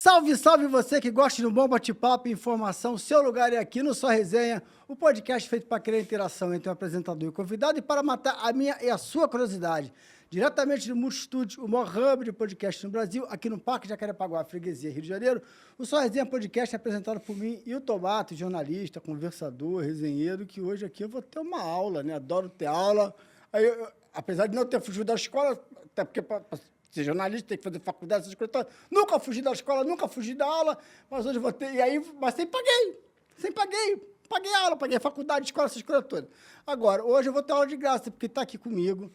Salve, salve você que gosta de um bom bate-papo e informação. Seu lugar é aqui no Só Resenha, o podcast feito para criar interação entre o apresentador e o convidado e para matar a minha e a sua curiosidade. Diretamente do Multistúdio, o maior hub de podcast no Brasil, aqui no Parque Jacarepaguá, Freguesia, Rio de Janeiro, o Só Resenha Podcast é apresentado por mim e o Tomato, jornalista, conversador, resenheiro, que hoje aqui eu vou ter uma aula, né? Adoro ter aula. Aí, apesar de não ter fugido da escola, até porque ser jornalista, tem que fazer faculdade, essas coisas todas. Nunca fugi da escola, nunca fugi da aula, mas hoje vou ter. E aí, mas sempre paguei. Sempre paguei. Paguei aula, paguei faculdade, escola, essas coisas todas. Agora, hoje eu vou ter aula de graça, porque está aqui comigo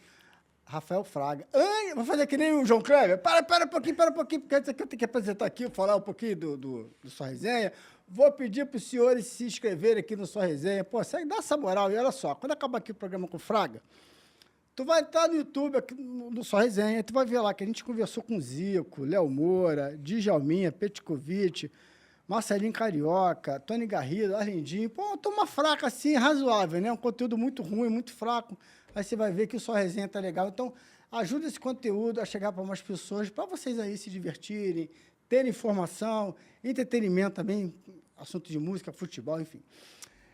Rafael Fraga. Vou fazer que nem o João Kleber. Para um pouquinho, porque antes aqui eu tenho que apresentar aqui, falar um pouquinho do Sua Resenha. Vou pedir para os senhores se inscreverem aqui no Sua Resenha. Pô, segue, dá essa moral. E olha só, quando acabar aqui o programa com o Fraga, tu vai estar no YouTube, aqui no Só Resenha, tu vai ver lá que a gente conversou com Zico, Léo Moura, Djalminha, Petkovic, Marcelinho Carioca, Tony Garrido, Arlindinho. Pô, uma turma fraca assim, razoável, né? Um conteúdo muito ruim, muito fraco. Aí você vai ver que o Só Resenha tá legal. Então, ajuda esse conteúdo a chegar para mais pessoas, para vocês aí se divertirem, terem informação, entretenimento também, assunto de música, futebol, enfim.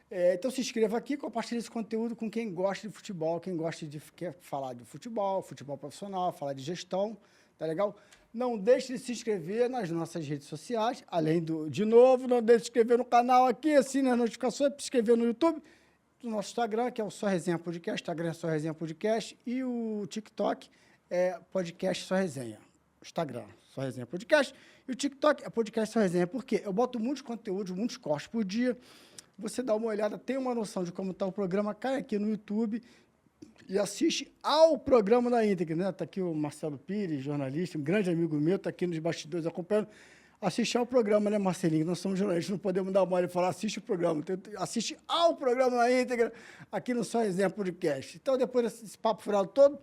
Então se inscreva aqui, compartilhe esse conteúdo com quem gosta de futebol, quem gosta de quer falar de futebol, futebol profissional, falar de gestão, tá legal? Não deixe de se inscrever nas nossas redes sociais, além de novo, não deixe de se inscrever no canal aqui, assine as notificações, se inscrever no YouTube, no nosso Instagram, que é o Só Resenha Podcast, Instagram é Só Resenha Podcast, e o TikTok é Podcast Só Resenha. Instagram, Só Resenha Podcast, e o TikTok é Podcast Só Resenha. Por quê? Eu boto muitos conteúdos, muitos cortes por dia. Você dá uma olhada, tem uma noção de como está o programa, cai aqui no YouTube e assiste ao programa na íntegra, né? Está aqui o Marcelo Pires, jornalista, um grande amigo meu, está aqui nos bastidores acompanhando. Assiste ao programa, né, Marcelinho? Nós somos jornalistas, não podemos dar mole e falar, assiste o programa. Assiste ao programa na íntegra, aqui no Só Resenha Podcast. Então, depois desse papo furado todo,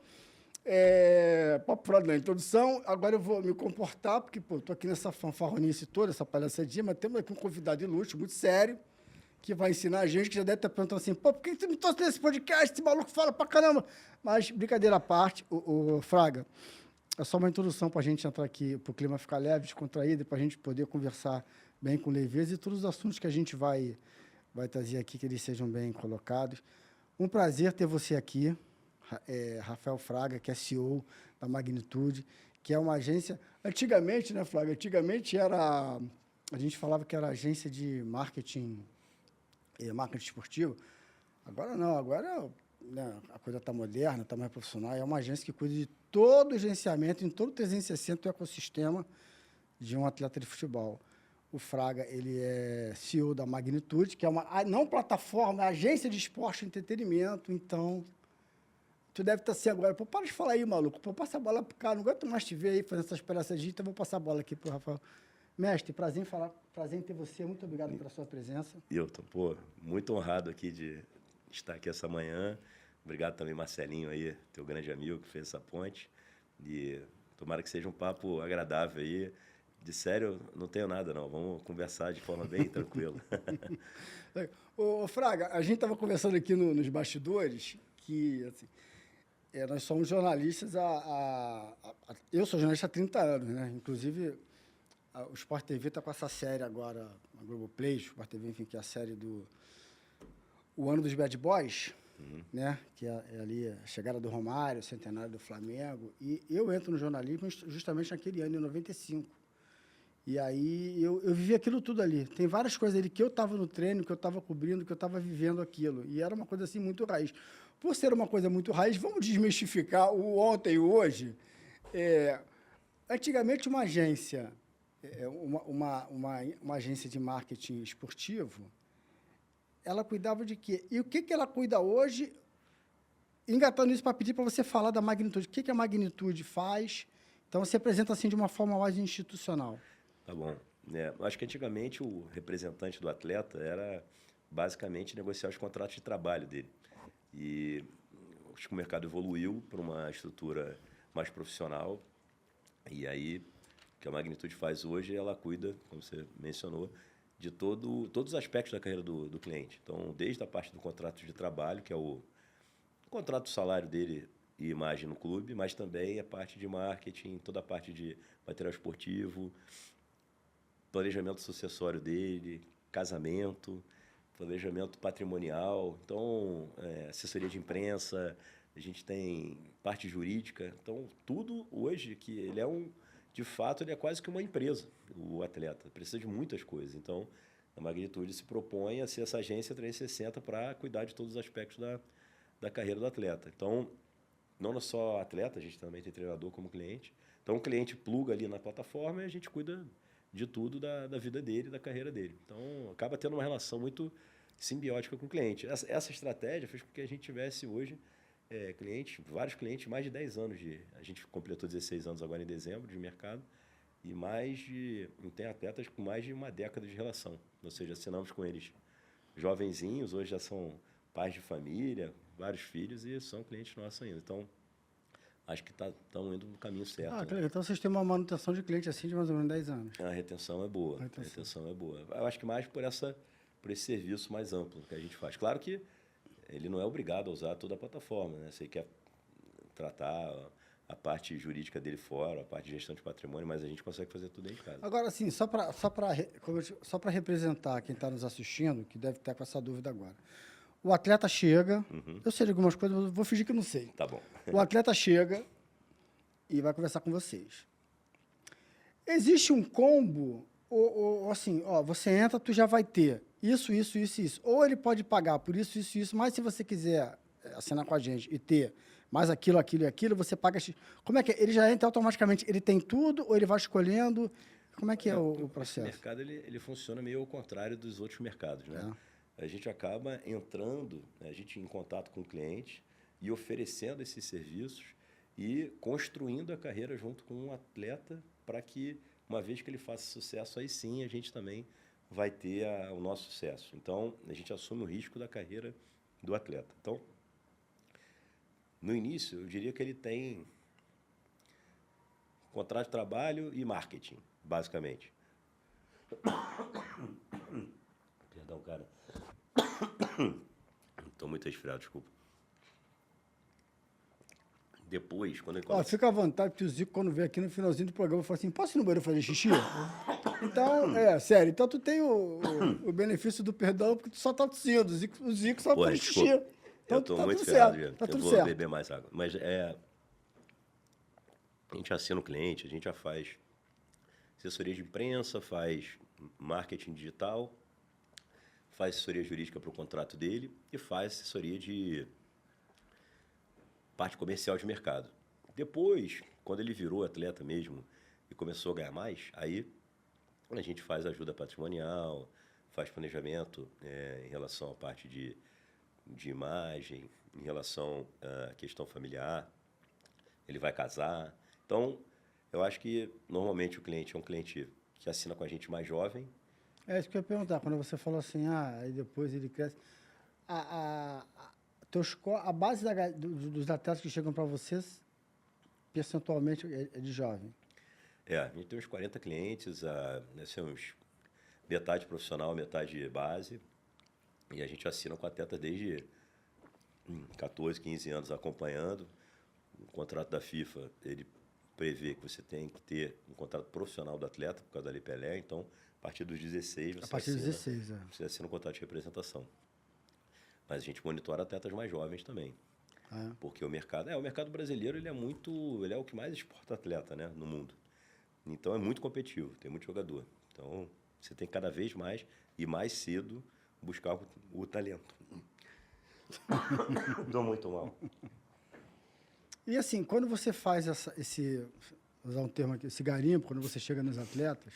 papo furado na introdução, agora eu vou me comportar, porque, pô, estou aqui nessa fanfarronice toda, essa palhaçadinha, mas temos aqui um convidado de luxo, muito sério, que vai ensinar a gente, que já deve estar perguntando assim, pô, por que você não trouxe nesse podcast? Esse maluco fala pra caramba. Mas, brincadeira à parte, o Fraga, é só uma introdução para a gente entrar aqui, para o clima ficar leve, descontraído, para a gente poder conversar bem com leveza e todos os assuntos que a gente vai trazer aqui, que eles sejam bem colocados. Um prazer ter você aqui, Rafael Fraga, que é CEO da Magnitude, que é uma agência... Antigamente, né, Fraga? Antigamente a gente falava que era agência de marketing esportivo. Agora não, agora, né, a coisa está moderna, está mais profissional. É uma agência que cuida de todo o gerenciamento, em todo o 360 do ecossistema de um atleta de futebol. O Fraga, ele é CEO da Magnitude, que é uma, não plataforma, é agência de esporte e entretenimento. Então, tu deve estar assim agora. Pô, para de falar aí, maluco. Pô, passa a bola pro cara. Não aguento mais te ver aí fazendo essas palhaçadinhas, então vou passar a bola aqui pro Rafael. Mestre, prazer em ter você. Muito obrigado pela sua presença. Hilton, pô, muito honrado aqui de estar aqui essa manhã. Obrigado também, Marcelinho, aí, teu grande amigo que fez essa ponte. E tomara que seja um papo agradável aí. De sério, não tenho nada, não. Vamos conversar de forma bem tranquila. Ô, Fraga, a gente estava conversando aqui nos bastidores que, assim, nós somos jornalistas eu sou jornalista há 30 anos, né? Inclusive, o Sport TV está com essa série agora, a Globoplay, o Sport TV, enfim, que é a série O Ano dos Bad Boys, né? Que é ali a chegada do Romário, o centenário do Flamengo. E eu entro no jornalismo justamente naquele ano, em 95. E aí eu vivi aquilo tudo ali. Tem várias coisas ali que eu estava no treino, que eu estava cobrindo, que eu estava vivendo aquilo. E era uma coisa assim muito raiz. Por ser uma coisa muito raiz, vamos desmistificar o ontem e o hoje. Antigamente, uma agência... uma agência de marketing esportivo, ela cuidava de quê? E o que ela cuida hoje? Engatando isso para pedir para você falar da Magnitude. O que a Magnitude faz? Então, você apresenta assim de uma forma mais institucional. Tá bom. Acho que antigamente o representante do atleta era basicamente negociar os contratos de trabalho dele. E acho que o mercado evoluiu para uma estrutura mais profissional. E aí... que a Magnitude faz hoje, ela cuida, como você mencionou, de todos os aspectos da carreira do cliente. Então, desde a parte do contrato de trabalho, que é o contrato do salário dele e imagem no clube, mas também a parte de marketing, toda a parte de material esportivo, planejamento sucessório dele, casamento, planejamento patrimonial, então, assessoria de imprensa, a gente tem parte jurídica. Então, tudo hoje que ele de fato, ele é quase que uma empresa, o atleta. Precisa de muitas coisas. Então, a Magnitude se propõe a ser essa agência 360 para cuidar de todos os aspectos da carreira do atleta. Então, não é só atleta, a gente também tem treinador como cliente. Então, o cliente pluga ali na plataforma e a gente cuida de tudo da vida dele, da carreira dele. Então, acaba tendo uma relação muito simbiótica com o cliente. Essa estratégia fez com que a gente tivesse hoje vários clientes, mais de 10 anos a gente completou 16 anos agora em dezembro de mercado, e tem atletas com mais de uma década de relação. Ou seja, assinamos com eles jovenzinhos, hoje já são pais de família, vários filhos, e são clientes nossos ainda. Então, acho que estão indo no caminho certo. Ah, né? Então vocês têm uma manutenção de cliente assim de mais ou menos 10 anos. A retenção é boa. A retenção é boa. Eu acho que mais por esse serviço mais amplo que a gente faz. Claro que ele não é obrigado a usar toda a plataforma, né? Você quer tratar a parte jurídica dele fora, a parte de gestão de patrimônio, mas a gente consegue fazer tudo dentro de casa. Agora, assim, só para representar quem está nos assistindo, que deve estar com essa dúvida agora. O atleta chega, eu sei de algumas coisas, mas vou fingir que não sei. Tá bom. O atleta chega e vai conversar com vocês. Existe um combo, ou assim, ó, você entra, tu já vai ter isso. Ou ele pode pagar por isso, mas se você quiser assinar com a gente e ter mais aquilo, você paga... Como é que é? Ele já entra automaticamente, ele tem tudo ou ele vai escolhendo? Como é que é o processo? O mercado ele funciona meio ao contrário dos outros mercados, né? A gente acaba entrando, a gente em contato com o cliente e oferecendo esses serviços e construindo a carreira junto com um atleta para que, uma vez que ele faça sucesso, aí sim a gente também vai ter o nosso sucesso. Então, a gente assume o risco da carreira do atleta. Então, no início, eu diria que ele tem contrato de trabalho e marketing, basicamente. Perdão, cara. Estou muito resfriado, desculpa. Depois, quando ele começa... Fica à vontade, porque o Zico, quando veio aqui no finalzinho do programa, falou assim, posso ir no banheiro fazer xixi? Então, sério, então tu tem o benefício do perdão, porque tu só tá tossindo, o Zico só faz xixi. Então, eu estou tá muito tudo ferrado, certo, já. tá Eu tudo vou certo. beber mais água. Mas a gente assina o cliente, a gente já faz assessoria de imprensa, faz marketing digital, faz assessoria jurídica para o contrato dele e faz assessoria de parte comercial de mercado. Depois, quando ele virou atleta mesmo e começou a ganhar mais, aí a gente faz ajuda patrimonial, faz planejamento em relação à parte de imagem, em relação à questão familiar, ele vai casar. Então, eu acho que normalmente o cliente é um cliente que assina com a gente mais jovem. É isso que eu ia perguntar, quando você falou assim, aí depois ele cresce. A base dos atletas que chegam para vocês, percentualmente, é de jovem? A gente tem uns 40 clientes, uns metade profissional, metade base, e a gente assina com atleta desde 14, 15 anos acompanhando. O contrato da FIFA, ele prevê que você tem que ter um contrato profissional do atleta, por causa da Lei Pelé, então, a partir dos 16, você assina um contrato de representação. Mas a gente monitora atletas mais jovens também. Porque o mercado brasileiro, ele é o que mais exporta atleta, né, no mundo. Então, é muito competitivo, tem muito jogador. Então, você tem que cada vez mais e mais cedo buscar o talento. Estou muito mal. E assim, quando você faz usar um termo aqui, esse garimpo, quando você chega nos atletas,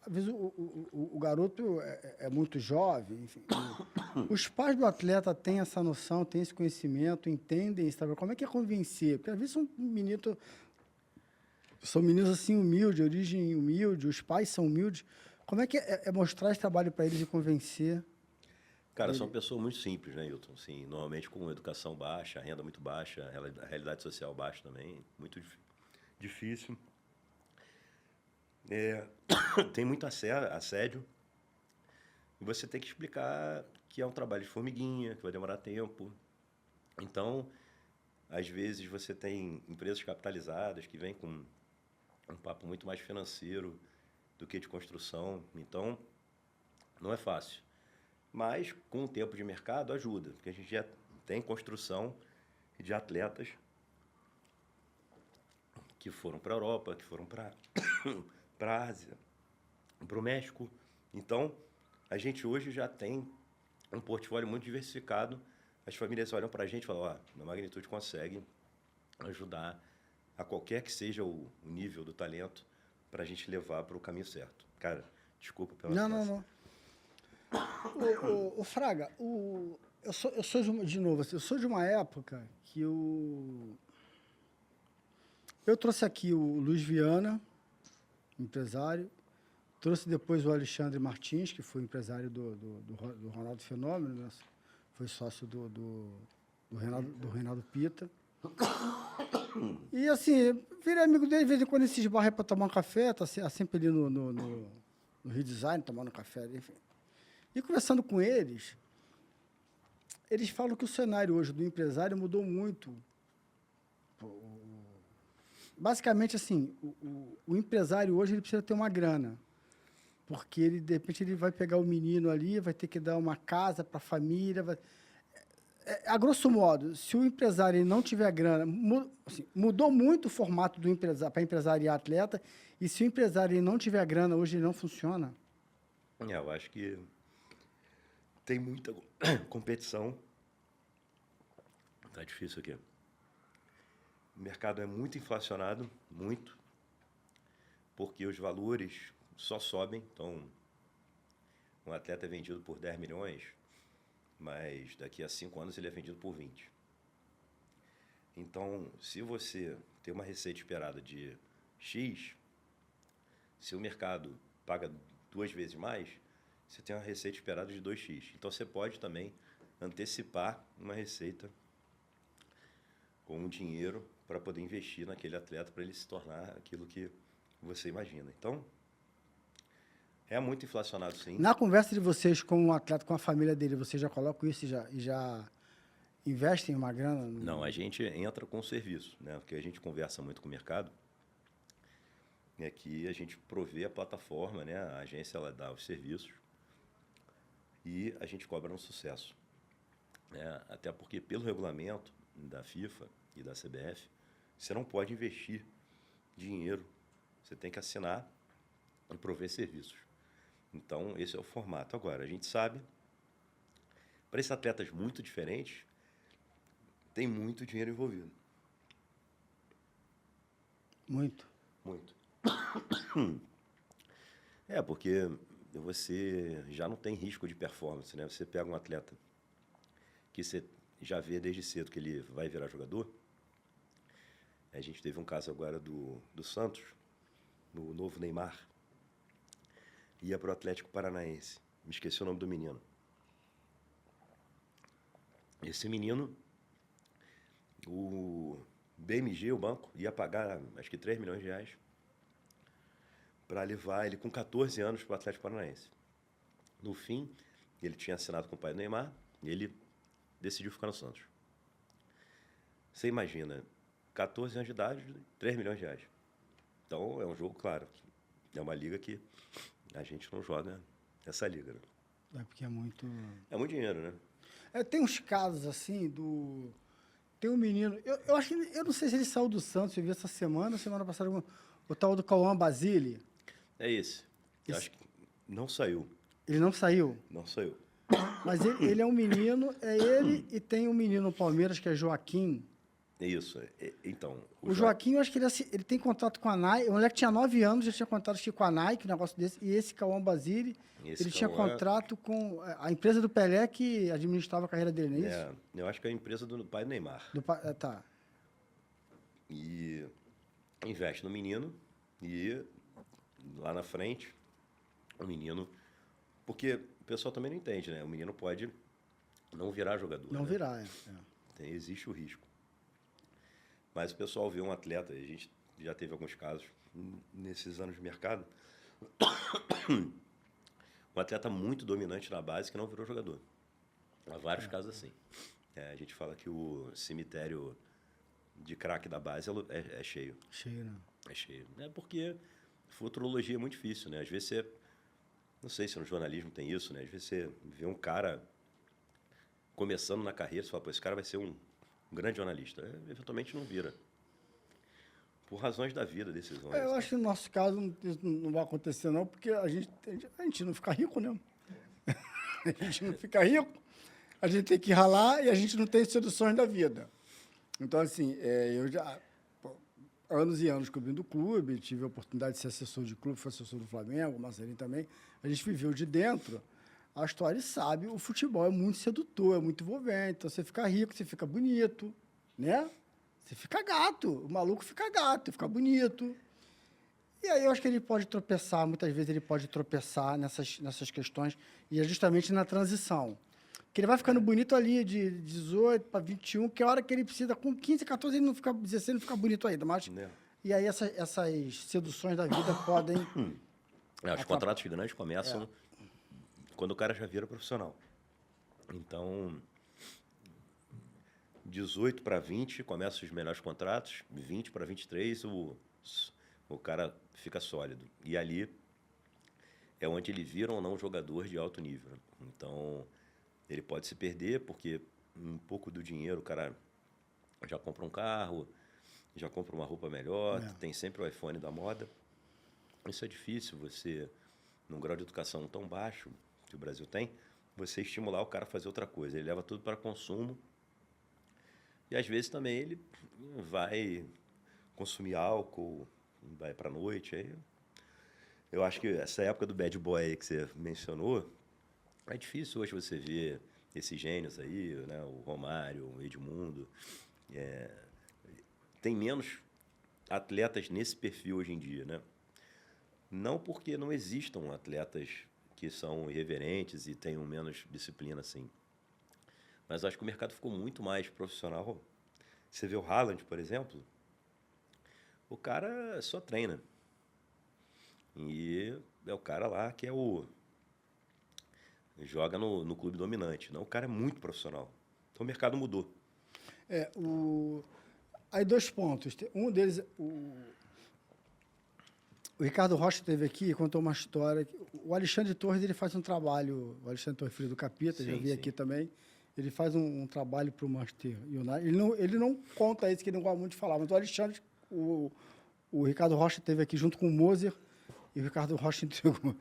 às vezes o garoto é muito jovem, enfim. Os pais do atleta têm essa noção, têm esse conhecimento, entendem isso, sabe? Como é que é convencer? Porque às vezes são meninos assim humildes, de origem humilde, os pais são humildes. Como é que é mostrar esse trabalho para eles e convencer? Cara, são pessoas muito simples, né, Hilton? Assim, normalmente com educação baixa, renda muito baixa, a realidade social baixa também, muito difícil. Tem muito assédio. E você tem que explicar que é um trabalho de formiguinha, que vai demorar tempo. Então, às vezes, você tem empresas capitalizadas que vêm com um papo muito mais financeiro do que de construção. Então, não é fácil. Mas, com o tempo de mercado, ajuda. Porque a gente já tem construção de atletas que foram para a Europa, que foram para a Ásia, para o México. Então, a gente hoje já tem um portfólio muito diversificado. As famílias olham para a gente e falam, a Magnitude consegue ajudar a qualquer que seja o nível do talento para a gente levar para o caminho certo. Cara, desculpa pela Não. O Fraga, eu sou de novo, assim, eu sou de uma época que eu trouxe aqui o Luiz Viana, empresário, trouxe depois o Alexandre Martins, que foi empresário do Ronaldo Fenômeno, né? Foi sócio do Reinaldo Pita. E assim, virei amigo dele, de vez em quando esses barra para tomar um café, tá sempre ali no Rio Design, tomando café, enfim. E conversando com eles falam que o cenário hoje do empresário mudou muito. Basicamente, assim, o empresário hoje ele precisa ter uma grana. Porque ele, de repente, ele vai pegar o menino ali, vai ter que dar uma casa para a família. A grosso modo, se o empresário ele não tiver grana, mudou muito o formato do empresário para empresário e atleta, e se o empresário ele não tiver grana, hoje ele não funciona. Eu acho que tem muita competição. Tá difícil aqui. O mercado é muito inflacionado, muito, porque os valores só sobem. Então, um atleta é vendido por 10 milhões, mas daqui a 5 anos ele é vendido por 20. Então, se você tem uma receita esperada de X, se o mercado paga 2 vezes mais, você tem uma receita esperada de 2x. Então, você pode também antecipar uma receita com um dinheiro para poder investir naquele atleta, para ele se tornar aquilo que você imagina. Então, é muito inflacionado, sim. Na conversa de vocês com um atleta, com a família dele, vocês já colocam isso e já investem uma grana? Não, a gente entra com o serviço, né? Porque a gente conversa muito com o mercado. E aqui a gente provê a plataforma, né? A agência ela dá os serviços e a gente cobra no sucesso. Né? Até porque, pelo regulamento da FIFA e da CBF, você não pode investir dinheiro. Você tem que assinar e prover serviços. Então, esse é o formato. Agora, a gente sabe, para esses atletas muito diferentes, tem muito dinheiro envolvido. Muito. Muito. Porque você já não tem risco de performance, né? Você pega um atleta que você já vê desde cedo que ele vai virar jogador. A gente teve um caso agora do Santos, no novo Neymar. Ia para o Atlético Paranaense. Me esqueci o nome do menino. Esse menino, o BMG, o banco, ia pagar acho que 3 milhões de reais para levar ele com 14 anos para o Atlético Paranaense. No fim, ele tinha assinado com o pai do Neymar e ele decidiu ficar no Santos. Você imagina, 14 anos de idade, 3 milhões de reais. Então, é um jogo, claro, é uma liga que a gente não joga essa liga, né? É porque é muito... É muito dinheiro, né? Tem uns casos, assim, Tem um menino... Eu acho que... Eu não sei se ele saiu do Santos, eu vi essa semana passada, o tal do Cauã Basile. É esse. Eu acho que não saiu. Ele não saiu? Não saiu. Mas ele é um menino, é ele e tem um menino no Palmeiras que é Joaquim. É isso. Então... O Joaquim, eu acho que ele tem contato com a Nike. O moleque tinha 9 anos, já tinha contato acho que com a Nike, um negócio desse. E esse Cauã Basile, ele tinha contrato com a empresa do Pelé que administrava a carreira dele, não é isso? Eu acho que é a empresa do pai do Neymar. Tá. E investe no menino e lá na frente, o menino... Porque o pessoal também não entende, né? O menino pode não virar jogador. Não né? virar, Existe o risco. Mas o pessoal vê um atleta, a gente já teve alguns casos nesses anos de mercado, um atleta muito dominante na base que não virou jogador. Há vários casos assim. A gente fala que o cemitério de craque da base é cheio. Cheio, né? Achei. É porque futurologia é muito difícil, né? Às vezes você... Não sei se no jornalismo tem isso, né? Às vezes você vê um cara começando na carreira, você fala, pô, esse cara vai ser um grande jornalista. Eventualmente não vira. Por razões da vida, decisões. Eu acho que no nosso caso isso não vai acontecer, não, porque a gente não fica rico, né? A gente não fica rico, a gente tem que ralar e a gente não tem seduções da vida. Então, assim, eu já, anos e anos cobrindo o clube, tive a oportunidade de ser assessor de clube, fui assessor do Flamengo, o Marcelinho também. A gente viveu de dentro a história e sabe, o futebol é muito sedutor, é muito envolvente. Então, você fica rico, você fica bonito, né? Você fica gato, o maluco fica gato, fica bonito. E aí eu acho que ele pode tropeçar, muitas vezes ele pode tropeçar nessas questões, e é justamente na transição. Que ele vai ficando bonito ali de 18 para 21, que é a hora que ele precisa, com 15, 14, ele não fica, 16, ele não fica bonito ainda, mas... Né? E aí essas seduções da vida podem... Os contratos grandes começam quando o cara já vira profissional. Então, 18 para 20 começam os melhores contratos, 20 para 23 o cara fica sólido. E ali é onde ele vira ou não um jogador de alto nível. Então, ele pode se perder porque um pouco do dinheiro o cara já compra um carro, já compra uma roupa melhor, tem sempre o iPhone da moda. Isso é difícil, você, num grau de educação tão baixo que o Brasil tem, você estimular o cara a fazer outra coisa. Ele leva tudo para consumo e, às vezes, também ele vai consumir álcool, vai para a noite. Aí, eu acho que essa época do bad boy aí que você mencionou, é difícil hoje você ver esses gênios aí, né? O Romário, o Edmundo. Tem menos atletas nesse perfil hoje em dia, né? Não porque não existam atletas que são irreverentes e tenham menos disciplina assim. Mas acho que o mercado ficou muito mais profissional. Você vê o Haaland, por exemplo, o cara só treina. E é o cara lá que joga no clube dominante. Não, o cara é muito profissional. Então o mercado mudou. Aí 2 pontos. Um deles, o Ricardo Rocha esteve aqui e contou uma história. O Alexandre Torres, ele faz um trabalho, o Alexandre Torres, filho do Capita, já vi aqui também, ele faz um trabalho para o Manchester United. Ele não conta isso, que ele não gosta muito de falar, mas o Alexandre, o Ricardo Rocha esteve aqui junto com o Moser, e o Ricardo Rocha entregou.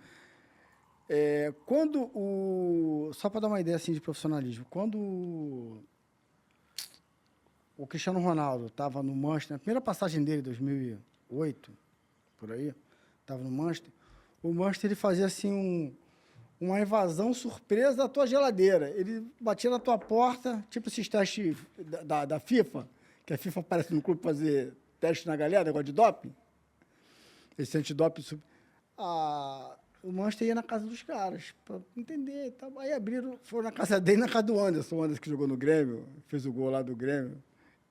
Só para dar uma ideia assim, de profissionalismo, quando o Cristiano Ronaldo estava no Manchester, na primeira passagem dele, 2008, por aí, estava no Manchester, o Manchester ele fazia assim uma invasão surpresa da tua geladeira. Ele batia na tua porta, tipo esses testes da FIFA, que a FIFA aparece no clube para fazer teste na galera, negócio de doping. Esse antidoping. O Manchester ia na casa dos caras, para entender. Tá? Aí foram na casa dele, na casa do Anderson. O Anderson que jogou no Grêmio, fez o gol lá do Grêmio,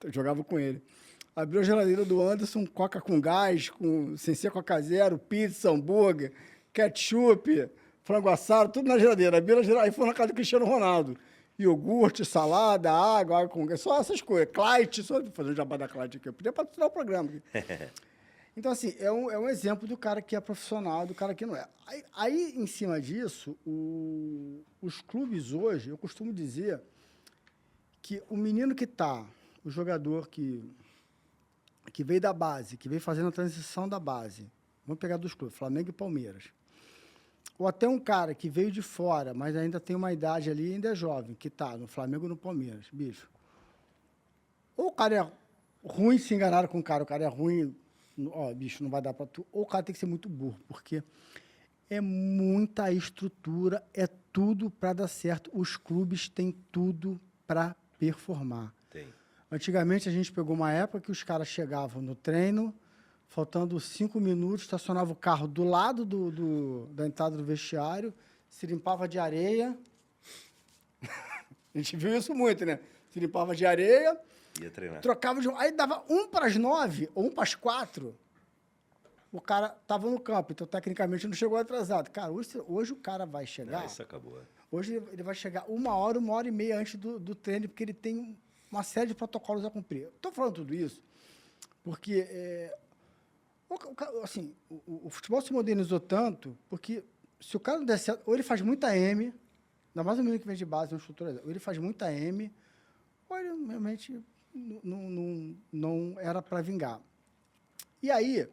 jogava com ele. Abriu a geladeira do Anderson, coca com gás, sem ser Coca Zero, pizza, hambúrguer, ketchup, frango assado, tudo na geladeira. Abriu a geladeira, aí foi na casa do Cristiano Ronaldo. Iogurte, salada, água com gás, só essas coisas. Clyde, só fazer um jabá da Clyde aqui. Eu podia patrocinar o programa. Então, assim, é um exemplo do cara que é profissional, do cara que não é. Aí em cima disso, os clubes hoje, eu costumo dizer que o menino que está, o jogador que veio da base, que veio fazendo a transição da base, vamos pegar dos clubes, Flamengo e Palmeiras, ou até um cara que veio de fora, mas ainda tem uma idade ali, ainda é jovem, que está no Flamengo ou no Palmeiras, bicho. Ou o cara é ruim, se enganaram com o cara é ruim, bicho, não vai dar para tu, ou o cara tem que ser muito burro, porque é muita estrutura, é tudo para dar certo. Os clubes têm tudo para performar. Tem. Antigamente, a gente pegou uma época que os caras chegavam no treino, faltando 5 minutos, estacionava o carro do lado da entrada do vestiário, se limpava de areia. A gente viu isso muito, né? Se limpava de areia, ia treinar. Trocava de... Aí dava 1 para as 9 ou 1 para as 4, o cara estava no campo, então tecnicamente não chegou atrasado. Cara, hoje o cara vai chegar... Isso acabou. Hoje ele vai chegar 1 hora e meia antes do treino, porque ele tem uma série de protocolos a cumprir. Estou falando tudo isso porque Assim, o futebol se modernizou tanto porque se o cara não der certo, ou ele faz muita M, ainda mais o menino que vem de base, uma estrutura, ou ele faz muita M, ou ele realmente não era para vingar. E aí,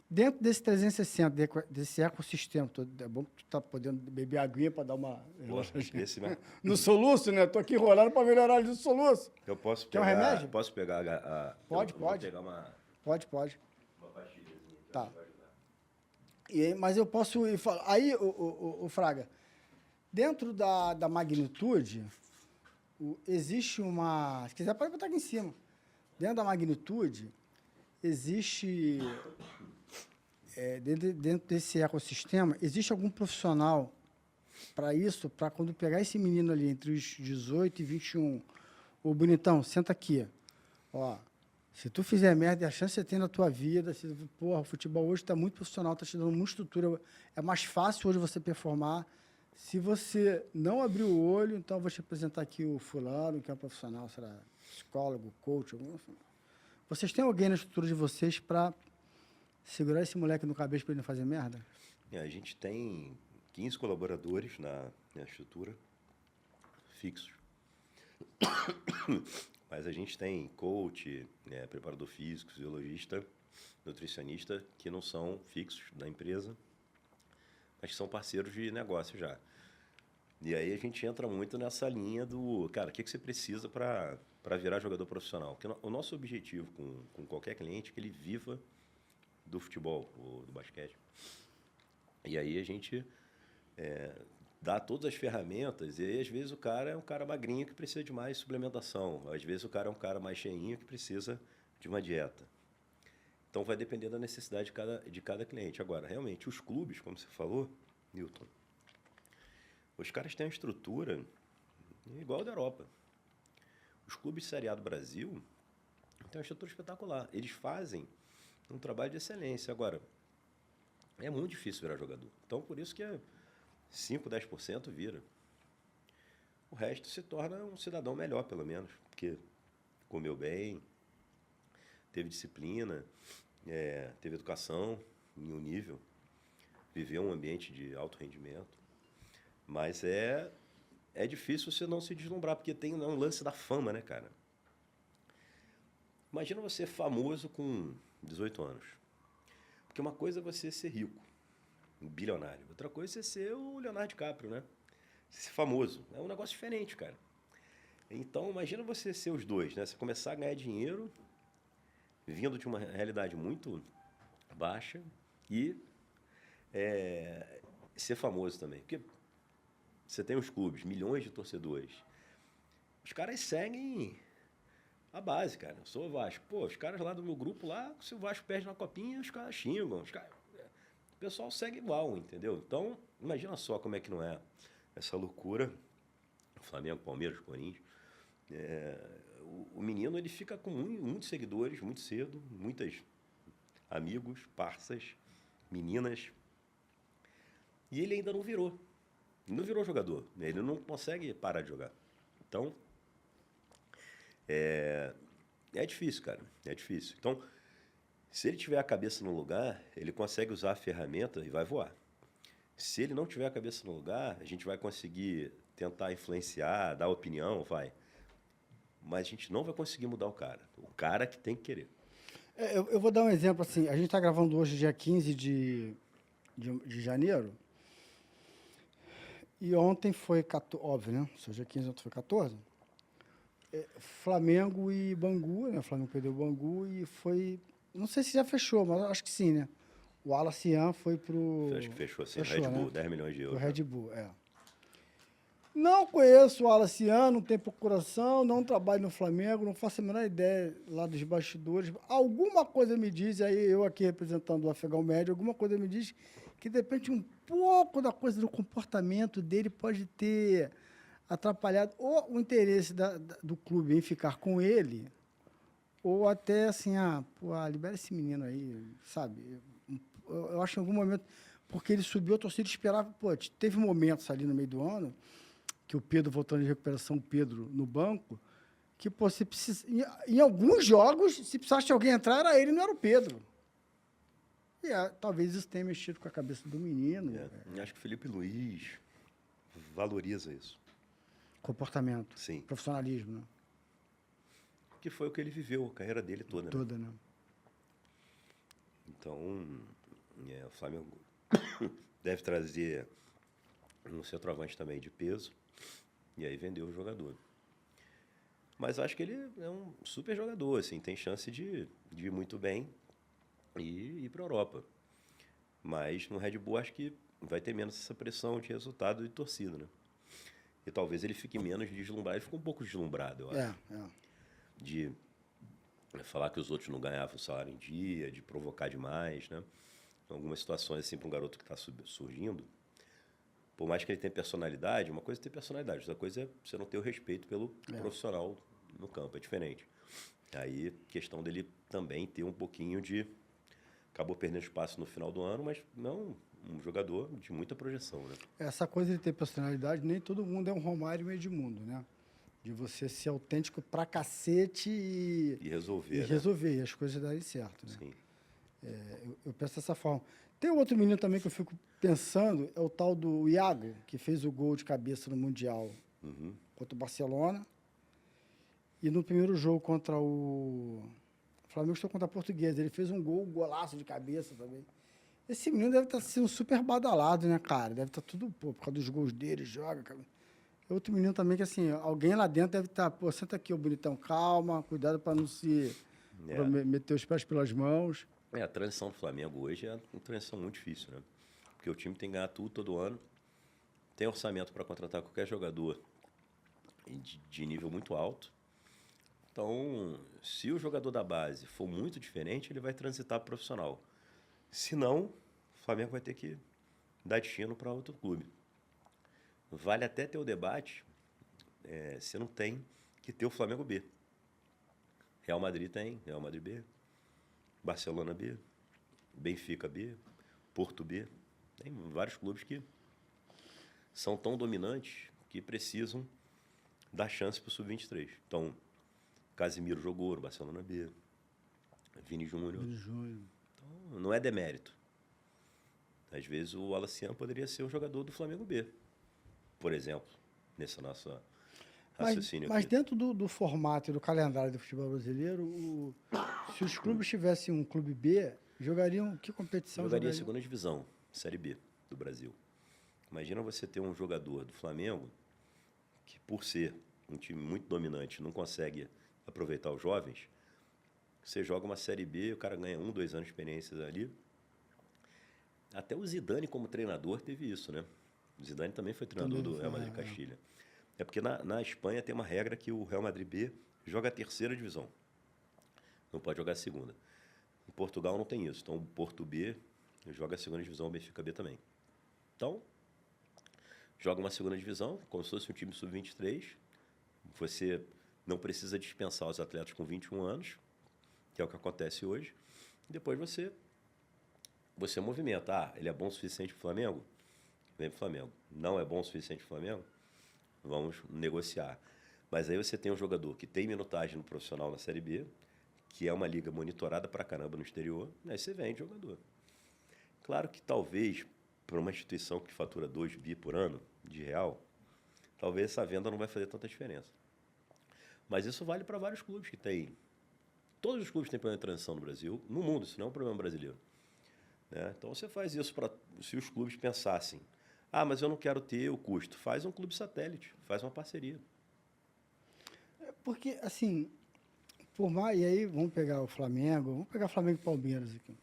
dentro desse 360, desse ecossistema todo, é bom que tu tá podendo beber aguinha para dar uma... Esse mesmo. No soluço, né? Tô aqui rolando para melhorar o soluço. Eu posso Quer um pegar... remédio? Posso pegar Pode, eu vou pode. pegar uma Pode. pastilhazinha que Tá. vai ajudar. Mas eu posso ir falar. Aí, o Fraga, dentro da magnitude, existe uma. Se quiser, pode botar aqui em cima. Dentro da magnitude, existe. Dentro desse ecossistema, existe algum profissional para isso, para quando pegar esse menino ali entre os 18 e 21, ô bonitão, senta aqui. Ó, se tu fizer merda, a chance que você tem na tua vida, porra, o futebol hoje está muito profissional, está te dando muita estrutura, é mais fácil hoje você performar. Se você não abrir o olho, então eu vou te apresentar aqui o fulano, que é um profissional, será psicólogo, coach, vocês têm alguém na estrutura de vocês para segurar esse moleque no cabeça para ele não fazer merda? A gente tem 15 colaboradores na estrutura, fixos. Mas a gente tem coach, preparador físico, fisiologista, nutricionista, que não são fixos da empresa, mas que são parceiros de negócio já. E aí a gente entra muito nessa linha do, cara, o que você precisa para virar jogador profissional? Porque o nosso objetivo com qualquer cliente é que ele viva do futebol ou do basquete. E aí a gente dá todas as ferramentas, e aí às vezes o cara é um cara magrinho que precisa de mais suplementação, às vezes o cara é um cara mais cheinho que precisa de uma dieta. Então vai depender da necessidade de cada cliente. Agora, realmente, os clubes, como você falou, Newton, os caras têm uma estrutura igual da Europa. Os clubes de Série A do Brasil têm uma estrutura espetacular. Eles fazem um trabalho de excelência. Agora, é muito difícil virar jogador. Então, por isso que 5, 10% vira. O resto se torna um cidadão melhor, pelo menos, porque comeu bem, teve disciplina, teve educação em um nível, viveu um ambiente de alto rendimento. Mas é difícil você não se deslumbrar, porque tem um lance da fama, né, cara? Imagina você famoso com 18 anos. Porque uma coisa é você ser rico, um bilionário. Outra coisa é ser o Leonardo DiCaprio, né? Ser famoso. É um negócio diferente, cara. Então, imagina você ser os dois, né? Você começar a ganhar dinheiro vindo de uma realidade muito baixa e ser famoso também. Porque você tem os clubes, milhões de torcedores. Os caras seguem a base, cara. Eu sou o Vasco. Pô, os caras lá do meu grupo lá, se o Vasco perde na copinha, os caras xingam. O pessoal segue igual, entendeu? Então, imagina só como é que não é essa loucura. Flamengo, Palmeiras, Corinthians. O menino, ele fica com muitos seguidores, muito cedo, muitos amigos, parças, meninas. E ele ainda não virou. Ele não virou jogador. Ele não consegue parar de jogar. Então, é difícil, cara. É difícil. Então, se ele tiver a cabeça no lugar, ele consegue usar a ferramenta e vai voar. Se ele não tiver a cabeça no lugar, a gente vai conseguir tentar influenciar, dar opinião, vai. Mas a gente não vai conseguir mudar o cara. O cara que tem que querer. Eu vou dar um exemplo assim. A gente está gravando hoje, dia 15 de janeiro. E ontem foi 14, óbvio, né? Se hoje é 15, ontem foi 14. Flamengo e Bangu, né? O Flamengo perdeu o Bangu e foi... Não sei se já fechou, mas acho que sim, né? O Wallace Ian foi pro... Acho que fechou assim, Red Bull, né? 10 milhões de euros. O Red Bull, Não conheço o Wallace Ian, não tenho procuração, não trabalho no Flamengo, não faço a menor ideia lá dos bastidores. Alguma coisa me diz, aí eu aqui representando o Afegão Médio, alguma coisa me diz que depende um pouco da coisa do comportamento dele, pode ter atrapalhado ou o interesse do clube em ficar com ele, ou até assim, libera esse menino aí, sabe? Eu acho que em algum momento, porque ele subiu, a torcida esperava, teve momentos ali no meio do ano, que o Pedro, voltando de recuperação, o Pedro no banco, que você precisa, em alguns jogos, se precisasse de alguém entrar, era ele, não era o Pedro. E talvez isso tenha mexido com a cabeça do menino. Acho que o Felipe Luiz valoriza isso. Comportamento. Sim. Profissionalismo, né? Que foi o que ele viveu, a carreira dele toda. Toda, né? Então, o Flamengo deve trazer um centroavante também de peso e aí vender o jogador. Mas acho que ele é um super jogador, assim, tem chance de ir muito bem e ir para a Europa. Mas no Red Bull acho que vai ter menos essa pressão de resultado e de torcida, né? E talvez ele fique menos deslumbrado. Ele ficou um pouco deslumbrado, eu acho. De falar que os outros não ganhavam salário em dia, de provocar demais, né? Em algumas situações, assim, para um garoto que está surgindo, por mais que ele tenha personalidade, uma coisa é ter personalidade, outra coisa é você não ter o respeito pelo profissional no campo, é diferente. Aí, questão dele também ter um pouquinho de... Acabou perdendo espaço no final do ano, mas não um jogador de muita projeção, né? Essa coisa de ter personalidade, nem todo mundo é um Romário e Edmundo, né? De você ser autêntico pra cacete e resolver. E resolver, e as coisas darem certo, né? Sim. Eu penso dessa forma. Tem outro menino também que eu fico pensando, é o tal do Iago, que fez o gol de cabeça no Mundial contra o Barcelona. E no primeiro jogo contra o Flamengo, estou contra a Portuguesa. Ele fez um golaço de cabeça também. Esse menino deve estar sendo super badalado, né, cara? Deve estar tudo, por causa dos gols dele, joga, cara. É outro menino também que, assim, alguém lá dentro deve estar, senta aqui, ô bonitão, calma, cuidado para não se meter os pés pelas mãos. A transição do Flamengo hoje é uma transição muito difícil, né? Porque o time tem que ganhar tudo todo ano, tem orçamento para contratar qualquer jogador de nível muito alto. Então, se o jogador da base for muito diferente, ele vai transitar para o profissional. Se não, o Flamengo vai ter que dar destino para outro clube. Vale até ter o debate, você não tem que ter o Flamengo B. Real Madrid tem, Real Madrid B. Barcelona B, Benfica B, Porto B. Tem vários clubes que são tão dominantes que precisam dar chance para o Sub-23. Então, Casimiro jogou no Barcelona B, Vini Júnior. Então, não é demérito. Às vezes o Alaciano poderia ser um jogador do Flamengo B, por exemplo, nessa nossa raciocínio mas aqui. dentro do formato e do calendário do futebol brasileiro, se os clubes tivessem um clube B, jogariam que competição? Jogaria a segunda divisão, Série B do Brasil. Imagina você ter um jogador do Flamengo que, por ser um time muito dominante, não consegue aproveitar os jovens. Você joga uma Série B, o cara ganha 1, 2 anos de experiência ali. Até o Zidane, como treinador, teve isso, né? O Zidane também foi treinador do Real Madrid Castilha. É porque na Espanha tem uma regra que o Real Madrid B joga a terceira divisão. Não pode jogar a segunda. Em Portugal não tem isso. Então, o Porto B joga a segunda divisão, o Benfica B também. Então, joga uma segunda divisão, como se fosse um time sub-23. Você não precisa dispensar os atletas com 21 anos, que é o que acontece hoje. E depois você movimenta. Ele é bom o suficiente para o Flamengo? Vem para o Flamengo. Não é bom o suficiente para o Flamengo? Vamos negociar. Mas aí você tem um jogador que tem minutagem no profissional na Série B, que é uma liga monitorada pra caramba no exterior, aí você vende jogador. Claro que talvez, para uma instituição que fatura 2 bi por ano de real, talvez essa venda não vai fazer tanta diferença. Mas isso vale para vários clubes que têm. Todos os clubes têm problema de transição no Brasil, no mundo, isso não é um problema brasileiro. Né? Então você faz isso se os clubes pensassem, mas eu não quero ter o custo. Faz um clube satélite, faz uma parceria. Porque, assim, e aí vamos pegar o Flamengo e Palmeiras aqui.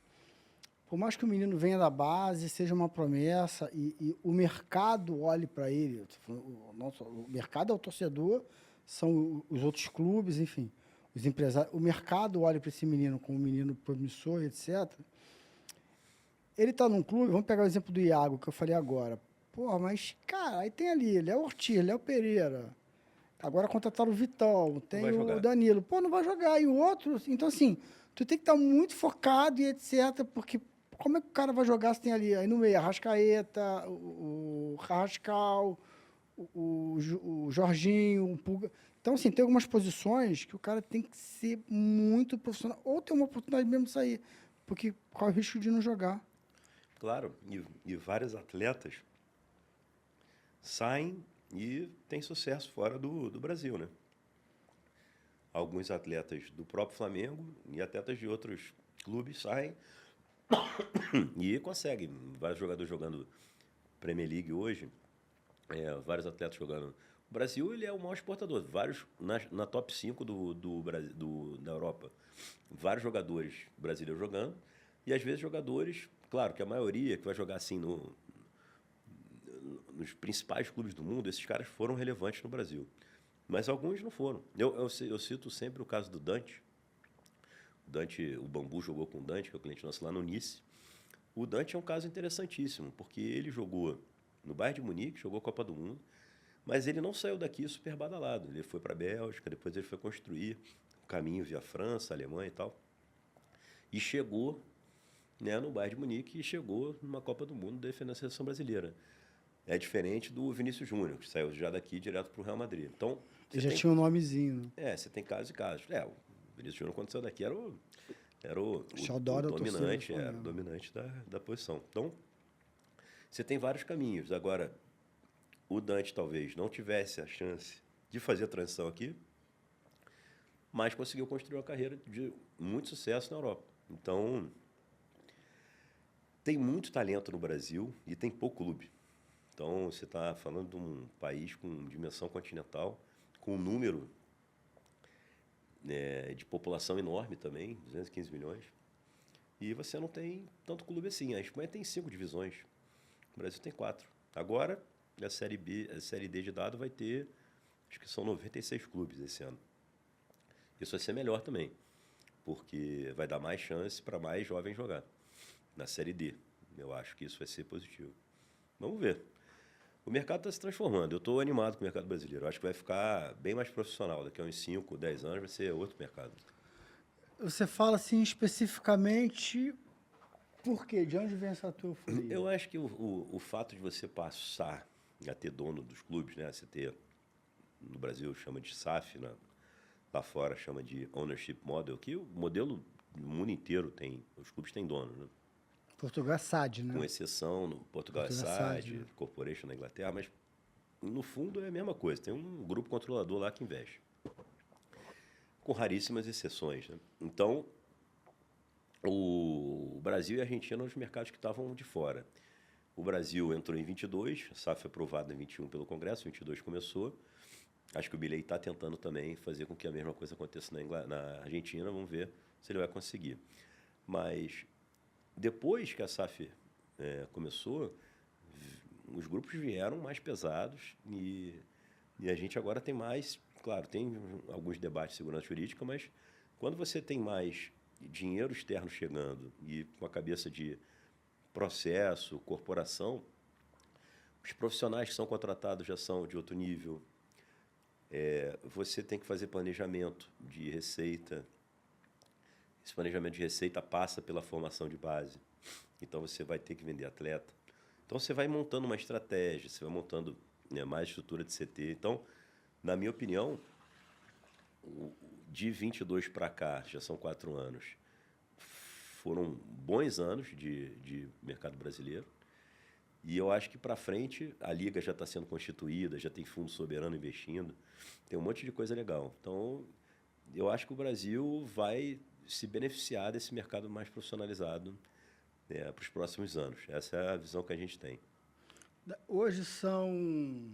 Por mais que o menino venha da base, seja uma promessa e o mercado olhe para ele, o mercado é o torcedor, são os outros clubes, enfim, os empresários, o mercado olha para esse menino como um menino promissor, etc. Ele está num clube, vamos pegar o exemplo do Iago, que eu falei agora. Mas, cara, aí tem ali, Léo Ortiz, Léo Pereira. Agora contrataram o Vitão, tem o Danilo. Não vai jogar. E o outro, então assim, tu tem que estar muito focado e etc, porque como é que o cara vai jogar se tem ali, aí no meio, Arrascaeta, o Carrascal, o Jorginho, o Pulga. Então, assim, tem algumas posições que o cara tem que ser muito profissional, ou ter uma oportunidade mesmo de sair. porque corre o risco de não jogar. Claro, e vários atletas saem e têm sucesso fora do Brasil, né? Alguns atletas do próprio Flamengo e atletas de outros clubes saem e conseguem. Vários jogadores jogando Premier League hoje, vários atletas jogando. O Brasil ele é o maior exportador, vários na top 5 da Europa. Vários jogadores brasileiros jogando, e às vezes jogadores, claro que a maioria que vai jogar assim nos principais clubes do mundo, esses caras foram relevantes no Brasil. Mas alguns não foram. Eu cito sempre o caso do Dante. O Bambu jogou com o Dante, que é o cliente nosso lá no Nice. O Dante é um caso interessantíssimo, porque ele jogou no Bayern de Munique, jogou Copa do Mundo, mas ele não saiu daqui super badalado. Ele foi para a Bélgica, depois ele foi construir o caminho via França, Alemanha e tal. E chegou, né, no Bayern de Munique e chegou numa Copa do Mundo defendendo a seleção brasileira. É diferente do Vinícius Júnior, que saiu já daqui direto para o Real Madrid. Então, Ele já tinha um nomezinho. você tem casos e casos. O Vinícius Júnior, quando saiu daqui, era o dominante, era o dominante da posição. Então, você tem vários caminhos. Agora, o Dante talvez não tivesse a chance de fazer a transição aqui, mas conseguiu construir uma carreira de muito sucesso na Europa. Então, tem muito talento no Brasil e tem pouco clube. Então, você está falando de um país com dimensão continental, com um número de população enorme também, 215 milhões, e você não tem tanto clube assim. A Espanha tem 5 divisões, o Brasil tem 4. Agora, a Série D de dado vai ter, acho que são 96 clubes esse ano. Isso vai ser melhor também, porque vai dar mais chance para mais jovens jogar na Série D. Eu acho que isso vai ser positivo. Vamos ver. O mercado está se transformando. Eu estou animado com o mercado brasileiro. Eu acho que vai ficar bem mais profissional. Daqui a uns 5, 10 anos vai ser outro mercado. Você fala assim especificamente por quê? De onde vem essa tua euforia? Eu acho que o fato de você passar a ter dono dos clubes, né? Você ter, no Brasil chama de SAF, lá fora chama de Ownership Model, que o modelo no mundo inteiro tem, os clubes têm dono, né? Portugal é SAD, né? Com exceção, no Portugal é SAD, né? Corporation na Inglaterra, mas no fundo é a mesma coisa. Tem um grupo controlador lá que investe. Com raríssimas exceções, né? Então, o Brasil e a Argentina eram os mercados que estavam de fora. O Brasil entrou em 22, a SAF foi aprovada em 21 pelo Congresso, 22 começou. Acho que o Milei está tentando também fazer com que a mesma coisa aconteça na Argentina. Vamos ver se ele vai conseguir. Mas depois que a SAF começou, os grupos vieram mais pesados e a gente agora tem mais... Claro, tem alguns debates de segurança jurídica, mas quando você tem mais dinheiro externo chegando e com a cabeça de processo, corporação, os profissionais que são contratados já são de outro nível. Você tem que fazer planejamento de receita. Esse planejamento de receita passa pela formação de base. Então, você vai ter que vender atleta. Então, você vai montando uma estratégia, você vai montando mais estrutura de CT. Então, na minha opinião, de 22 para cá, já são 4 anos, foram bons anos de mercado brasileiro. E eu acho que para frente a Liga já está sendo constituída, já tem fundo soberano investindo, tem um monte de coisa legal. Então, eu acho que o Brasil vai se beneficiar desse mercado mais profissionalizado para os próximos anos. Essa é a visão que a gente tem. Hoje são...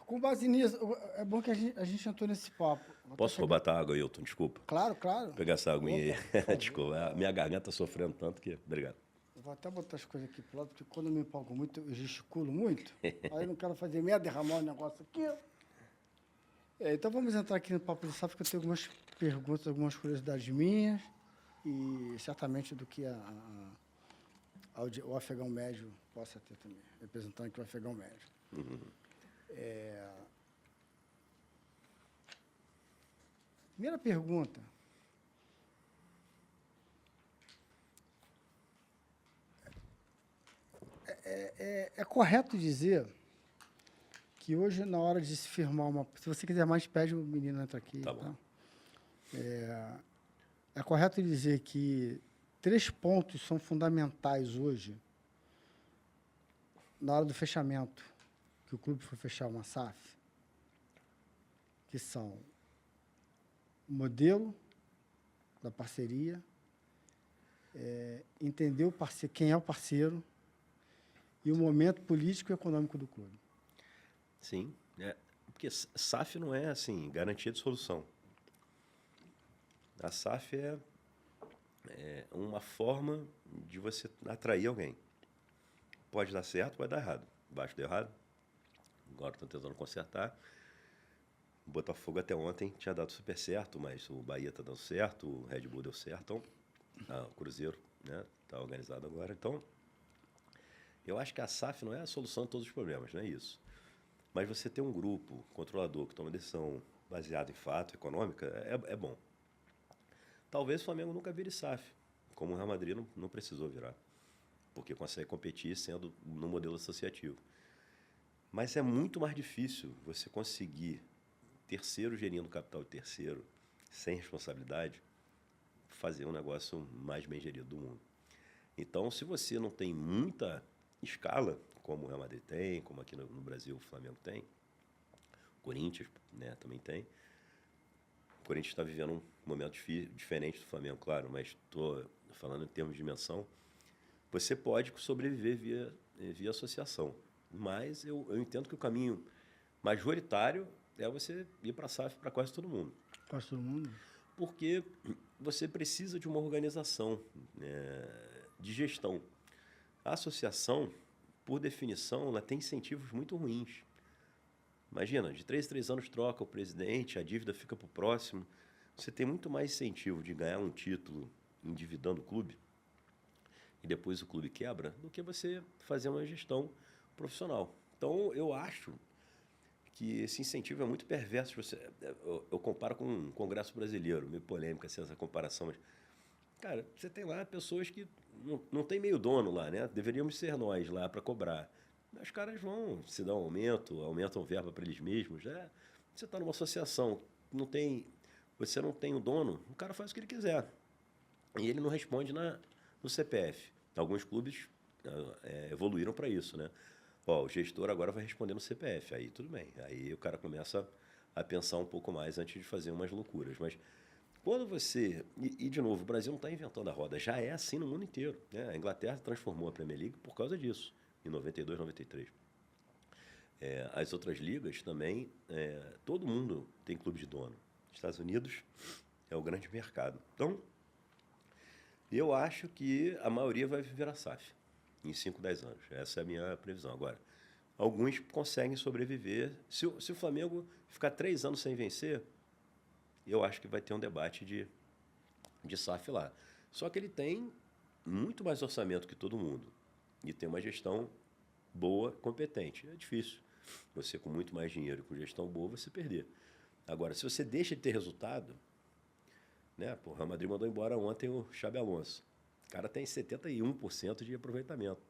Com base nisso, é bom que a gente entrou nesse papo. Posso roubar a água, Ailton? Desculpa. Claro, claro. Vou pegar essa aguinha aí. Desculpa, a minha garganta está sofrendo tanto que... Obrigado. Eu vou até botar as coisas aqui pro lado, porque quando eu me empolgo muito, eu gesticulo muito. Aí eu não quero fazer merda, derramar o negócio aqui. Então vamos entrar aqui no Papo de SAF, porque eu tenho algumas perguntas, algumas curiosidades minhas, e certamente do que o afegão médio possa ter também, representando aqui o afegão médio. Uhum. Primeira pergunta. É correto dizer que hoje, na hora de se firmar uma... Se você quiser mais, pede o menino entra aqui. Tá bom. É correto dizer que 3 pontos são fundamentais hoje, na hora do fechamento, que o clube for fechar uma SAF, que são o modelo da parceria, entender o parceiro, quem é o parceiro e o momento político e econômico do clube. Sim, porque SAF não é assim garantia de solução. A SAF é uma forma de você atrair alguém. Pode dar certo, pode dar errado. O Vasco deu errado, agora estão tentando consertar. O Botafogo até ontem tinha dado super certo, mas o Bahia está dando certo, o Red Bull deu certo, então, o Cruzeiro está organizado agora. Então, eu acho que a SAF não é a solução de todos os problemas, não é isso. Mas você ter um grupo controlador que toma decisão baseada em fato, econômica, é bom. Talvez o Flamengo nunca vire SAF, como o Real Madrid não precisou virar, porque consegue competir sendo no modelo associativo. Mas é muito mais difícil você conseguir terceiro gerindo capital de terceiro, sem responsabilidade, fazer um negócio mais bem gerido do mundo. Então, se você não tem muita escala, como o Real Madrid tem, como aqui no Brasil o Flamengo tem, o Corinthians também tem. O Corinthians está vivendo um momento diferente do Flamengo, claro, mas estou falando em termos de dimensão. Você pode sobreviver via associação, mas eu entendo que o caminho majoritário é você ir para a SAF para quase todo mundo. Quase todo mundo? Porque você precisa de uma organização de gestão. A associação, por definição, ela tem incentivos muito ruins. Imagina, de 3 em 3 anos troca o presidente, a dívida fica para o próximo. Você tem muito mais incentivo de ganhar um título endividando o clube e depois o clube quebra do que você fazer uma gestão profissional. Então, eu acho que esse incentivo é muito perverso. Eu comparo com um Congresso Brasileiro, meio polêmica essa comparação, mas, cara, você tem lá pessoas que não tem meio dono lá, né? Deveríamos ser nós lá para cobrar. Os caras vão se dar um aumento, aumentam verba para eles mesmos. Você está numa associação, você não tem o dono, o cara faz o que ele quiser. E ele não responde no CPF. Alguns clubes evoluíram para isso, né? O gestor agora vai responder no CPF, aí tudo bem. Aí o cara começa a pensar um pouco mais antes de fazer umas loucuras. Mas quando você... E de novo, o Brasil não está inventando a roda, já é assim no mundo inteiro, né? A Inglaterra transformou a Premier League por causa disso, em 92, 93. As outras ligas também, todo mundo tem clube de dono. Estados Unidos é o grande mercado. Então, eu acho que a maioria vai viver a SAF em 5, 10 anos. Essa é a minha previsão. Agora, alguns conseguem sobreviver. Se o Flamengo ficar 3 anos sem vencer, eu acho que vai ter um debate de SAF lá. Só que ele tem muito mais orçamento que todo mundo e tem uma gestão boa, competente. É difícil você, com muito mais dinheiro e com gestão boa, você perder. Agora, se você deixa de ter resultado, né? O Real Madrid mandou embora ontem o Xabi Alonso. O cara tem 71% de aproveitamento.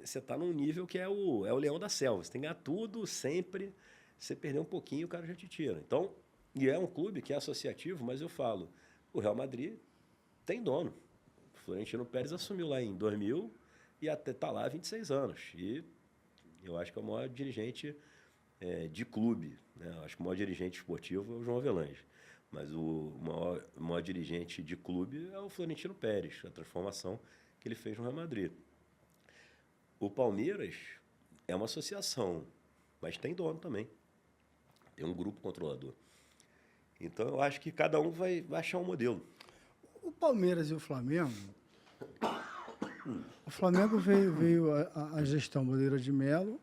Você está num nível que é o leão da selva. Você tem que ganhar tudo, sempre. Se você perder um pouquinho, o cara já te tira. Então, e é um clube que é associativo, mas eu falo, o Real Madrid tem dono. O Florentino Pérez assumiu lá em 2000 e até está lá há 26 anos. E eu acho que é o maior dirigente de clube, né? Eu acho que o maior dirigente esportivo é o João Avelange. Mas o maior dirigente de clube é o Florentino Pérez, a transformação que ele fez no Real Madrid. O Palmeiras é uma associação, mas tem dono também. Tem um grupo controlador. Então, eu acho que cada um vai achar um modelo. O Palmeiras e o Flamengo... O Flamengo veio a gestão Bandeira de Melo.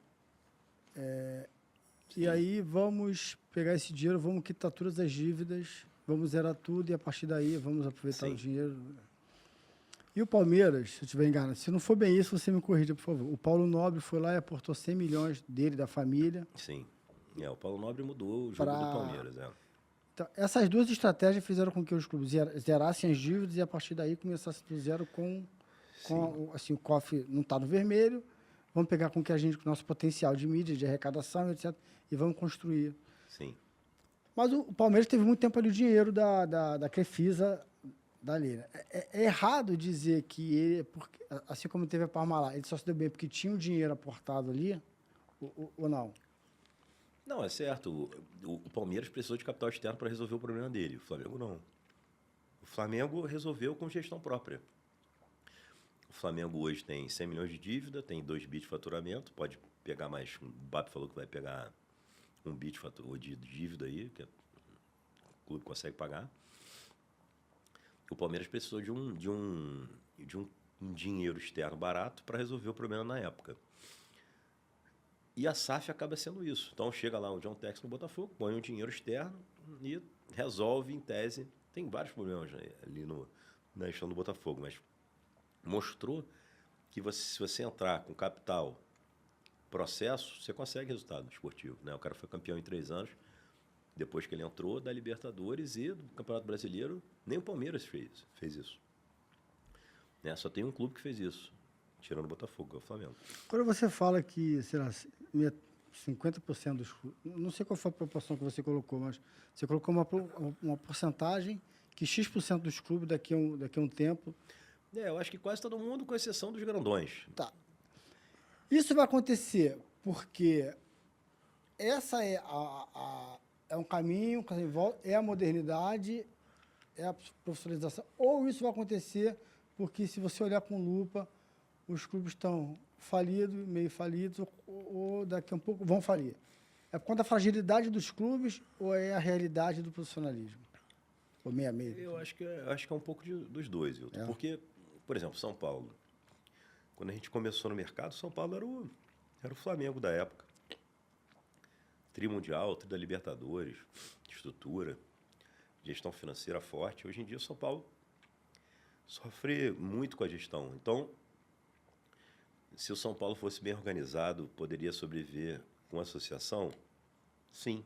E aí vamos pegar esse dinheiro, vamos quitar todas as dívidas, vamos zerar tudo e a partir daí vamos aproveitar o dinheiro. E o Palmeiras, se eu estiver enganado, se não for bem isso, você me corrija, por favor. O Paulo Nobre foi lá e aportou 100 milhões dele, da família. Sim. O Paulo Nobre mudou o jogo do Palmeiras. Então, essas duas estratégias fizeram com que os clubes zerassem as dívidas e a partir daí começasse do zero com assim, o cofre não está no vermelho, vamos pegar com o nosso potencial de mídia, de arrecadação, etc., e vamos construir. Sim. Mas o Palmeiras teve muito tempo ali o dinheiro da Crefisa dali, né? É errado dizer que ele, porque, assim como teve a Parmalat, ele só se deu bem porque tinha o dinheiro aportado ali, ou não? Não, é certo. O Palmeiras precisou de capital externo para resolver o problema dele. O Flamengo não. O Flamengo resolveu com gestão própria. O Flamengo hoje tem 100 milhões de dívida, tem 2 bi de faturamento, pode pegar mais. O BAP falou que vai pegar 1 bi de dívida aí, que o clube consegue pagar. O Palmeiras precisou de um dinheiro externo barato para resolver o problema na época. E a SAF acaba sendo isso. Então chega lá o John Tex no Botafogo, põe um dinheiro externo e resolve, em tese. Tem vários problemas ali na gestão do Botafogo, mas mostrou que se você entrar com capital, processo, você consegue resultado esportivo. Né? O cara foi campeão em 3 anos, depois que ele entrou da Libertadores e do Campeonato Brasileiro, nem o Palmeiras fez isso. Né? Só tem um clube que fez isso, tirando o Botafogo, que é o Flamengo. Quando você fala que, sei lá, 50% dos clubes, não sei qual foi a proporção que você colocou, mas você colocou uma porcentagem que X% dos clubes daqui a um tempo... Eu acho que quase todo mundo, com exceção dos grandões. Tá. Isso vai acontecer porque essa é um caminho, é a modernidade, é a profissionalização, ou isso vai acontecer porque, se você olhar com lupa, os clubes estão falidos, meio falidos, ou daqui a um pouco vão falir. É por conta da fragilidade dos clubes ou é a realidade do profissionalismo? Ou meia meia? Eu acho que é um pouco dos dois, Wilton. É. Porque, por exemplo, São Paulo. Quando a gente começou no mercado, São Paulo era o Flamengo da época. Tri Mundial, Tri da Libertadores, estrutura, gestão financeira forte. Hoje em dia, São Paulo sofre muito com a gestão. Então, se o São Paulo fosse bem organizado, poderia sobreviver com associação? Sim.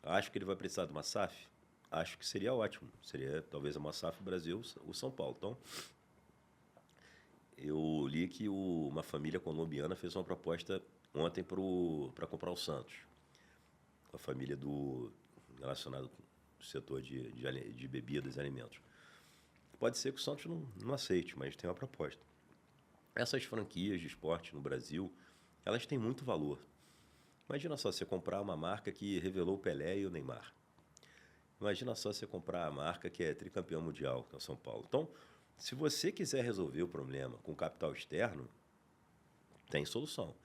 Acho que ele vai precisar de uma SAF? Acho que seria ótimo. Seria talvez uma SAF Brasil, o São Paulo. Então, eu li que uma família colombiana fez uma proposta ontem para comprar o Santos. A família relacionada com o setor de bebidas e alimentos. Pode ser que o Santos não aceite, mas tem uma proposta. Essas franquias de esporte no Brasil, elas têm muito valor. Imagina só você comprar uma marca que revelou o Pelé e o Neymar. Imagina só você comprar a marca que é tricampeão mundial, que é o São Paulo. Então, se você quiser resolver o problema com capital externo, tem solução.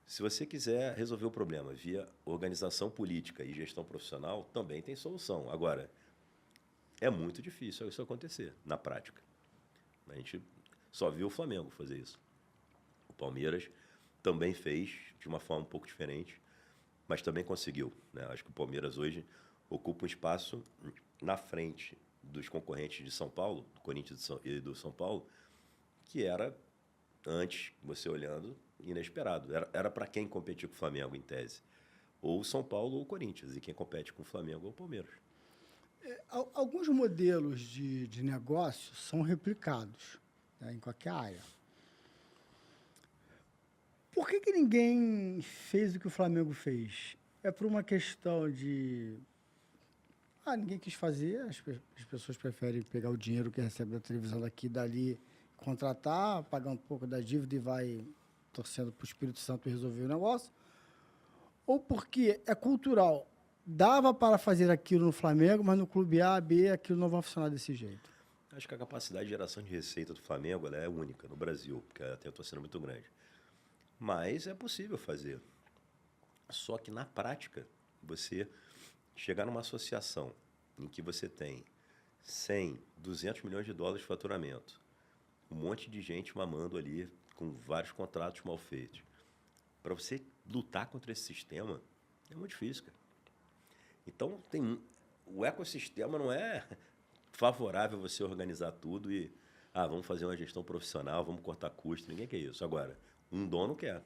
Se você quiser resolver o problema via organização política e gestão profissional, também tem solução. Agora, é muito difícil isso acontecer na prática. A gente só viu o Flamengo fazer isso. O Palmeiras também fez de uma forma um pouco diferente, mas também conseguiu. Né? Acho que o Palmeiras hoje ocupa um espaço na frente dos concorrentes de São Paulo, do Corinthians e do São Paulo, que era, antes, você olhando, inesperado. Era para quem competir com o Flamengo, em tese. Ou o São Paulo ou o Corinthians. E quem compete com o Flamengo é o Palmeiras. Alguns modelos de negócio são replicados, né, em qualquer área. Por que ninguém fez o que o Flamengo fez? É por uma questão de... ninguém quis fazer, as pessoas preferem pegar o dinheiro que recebe da televisão daqui e dali, contratar, pagar um pouco da dívida e vai torcendo para o Espírito Santo resolver o negócio. Ou porque é cultural. Dava para fazer aquilo no Flamengo, mas no clube A, B, aquilo não vai funcionar desse jeito. Acho que a capacidade de geração de receita do Flamengo ela é única no Brasil, porque ela tem uma torcida muito grande. Mas é possível fazer. Só que, na prática, você chegar numa associação em que você tem 100, 200 milhões de dólares de faturamento, um monte de gente mamando ali com vários contratos mal feitos, para você lutar contra esse sistema, é muito difícil, cara. Então, o ecossistema não é favorável você organizar tudo e vamos fazer uma gestão profissional, vamos cortar custos, ninguém quer isso. Agora, um dono quer.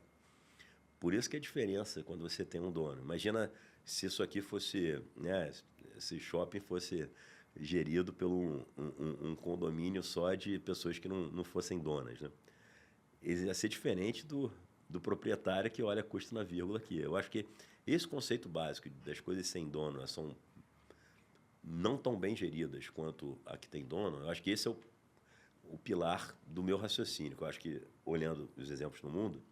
Por isso que é a diferença quando você tem um dono. Imagina se isso aqui fosse, né, esse shopping fosse gerido por um condomínio só de pessoas que não fossem donas, né? Ele ia ser diferente do proprietário que olha custo na vírgula aqui. Eu acho que Esse conceito básico das coisas sem dono, elas são não tão bem geridas quanto a que tem dono, eu acho que esse é o pilar do meu raciocínio. Eu acho que, olhando os exemplos no mundo,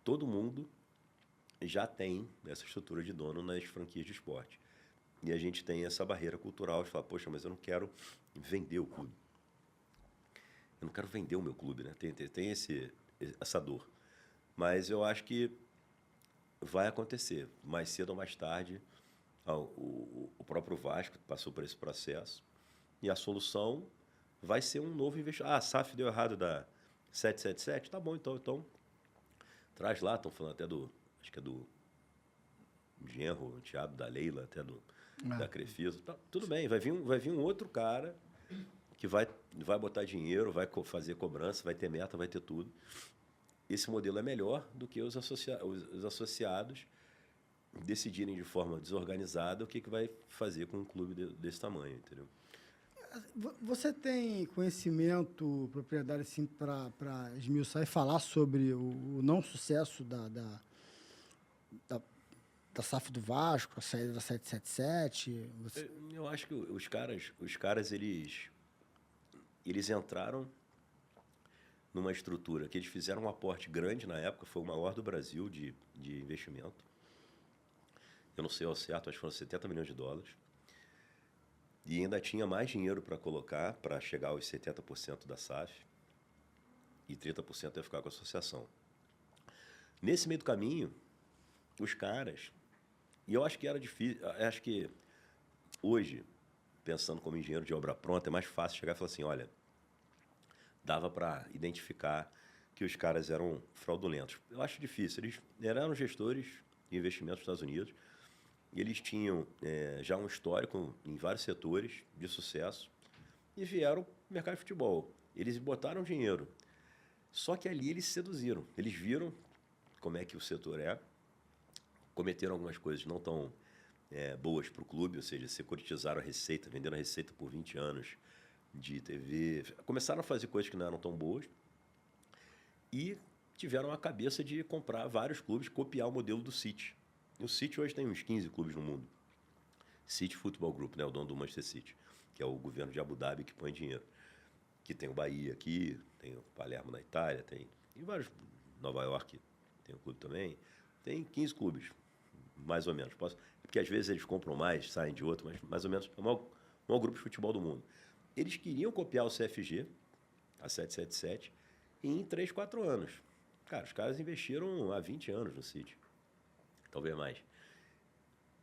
todo mundo já tem essa estrutura de dono nas franquias de esporte. E a gente tem essa barreira cultural de falar, poxa, mas eu não quero vender o clube. Eu não quero vender o meu clube, né? Tem essa dor. Mas eu acho que vai acontecer, mais cedo ou mais tarde. O próprio Vasco passou por esse processo. E a solução vai ser um novo investimento. A SAF deu errado da 777? Tá bom, então traz lá, estão falando até acho que é do genro, o Thiago, da Leila, até da Crefisa. Tá, tudo bem, vai vir um outro cara que vai botar dinheiro, vai fazer cobrança, vai ter meta, vai ter tudo. Esse modelo é melhor do que os associados decidirem de forma desorganizada o que vai fazer com um clube desse tamanho, entendeu? Você tem conhecimento, propriedade, assim, para esmiuçar e falar sobre o não sucesso da SAF do Vasco, a saída da 777? Eu acho que os caras eles entraram numa estrutura que eles fizeram um aporte grande na época, foi o maior do Brasil de investimento. Eu não sei ao certo, acho que foram 70 milhões de dólares. E ainda tinha mais dinheiro para colocar, para chegar aos 70% da SAF. E 30% ia ficar com a associação. Nesse meio do caminho, os caras... E eu acho que era difícil... Acho que hoje, pensando como engenheiro de obra pronta, é mais fácil chegar e falar assim, olha, dava para identificar que os caras eram fraudulentos. Eu acho difícil. Eles eram gestores de investimentos nos Estados Unidos. E eles tinham já um histórico em vários setores de sucesso e vieram para o mercado de futebol. Eles botaram dinheiro. Só que ali eles se seduziram. Eles viram como é que o setor é, cometeram algumas coisas não tão boas para o clube, ou seja, securitizaram a receita, venderam a receita por 20 anos de TV. Começaram a fazer coisas que não eram tão boas e tiveram a cabeça de comprar vários clubes, copiar o modelo do City. O City hoje tem uns 15 clubes no mundo. City Football Group, né, o dono do Manchester City, que é o governo de Abu Dhabi que põe dinheiro. Que tem o Bahia aqui, tem o Palermo na Itália, tem vários. Nova York tem um clube também. Tem 15 clubes, mais ou menos. Porque às vezes eles compram mais, saem de outro, mas mais ou menos é o maior grupo de futebol do mundo. Eles queriam copiar o CFG, a 777, em 3, 4 anos. Cara, os caras investiram há 20 anos no City. Talvez mais.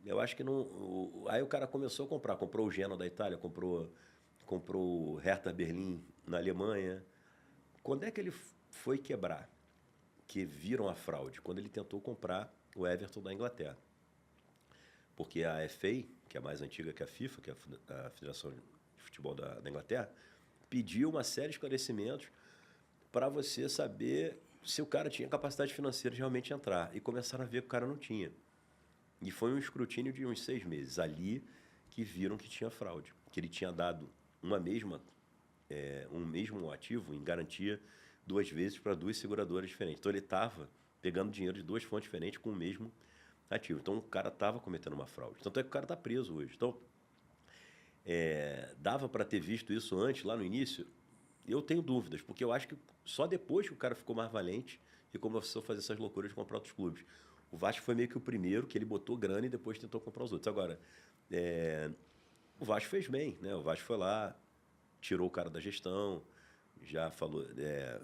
Eu acho que não... Aí o cara começou a comprar. Comprou o Genoa da Itália, comprou o Hertha Berlim na Alemanha. Quando é que ele foi quebrar? Que viram a fraude? Quando ele tentou comprar o Everton da Inglaterra. Porque a FA, que é mais antiga que a FIFA, que é a Federação de Futebol da Inglaterra, pediu uma série de esclarecimentos para você saber se o cara tinha capacidade financeira de realmente entrar. E começaram a ver que o cara não tinha. E foi um escrutínio de uns 6 meses. Ali que viram que tinha fraude. Que ele tinha dado um mesmo ativo em garantia 2 vezes para 2 seguradoras diferentes. Então ele estava pegando dinheiro de 2 fontes diferentes com o mesmo ativo. Então o cara estava cometendo uma fraude. Tanto é que o cara está preso hoje. Então, dava para ter visto isso antes, lá no início? Eu tenho dúvidas, porque eu acho que só depois que o cara ficou mais valente e começou a fazer essas loucuras de comprar outros clubes. O Vasco foi meio que o primeiro, que ele botou grana e depois tentou comprar os outros. Agora, o Vasco fez bem, né? O Vasco foi lá, tirou o cara da gestão, já falou,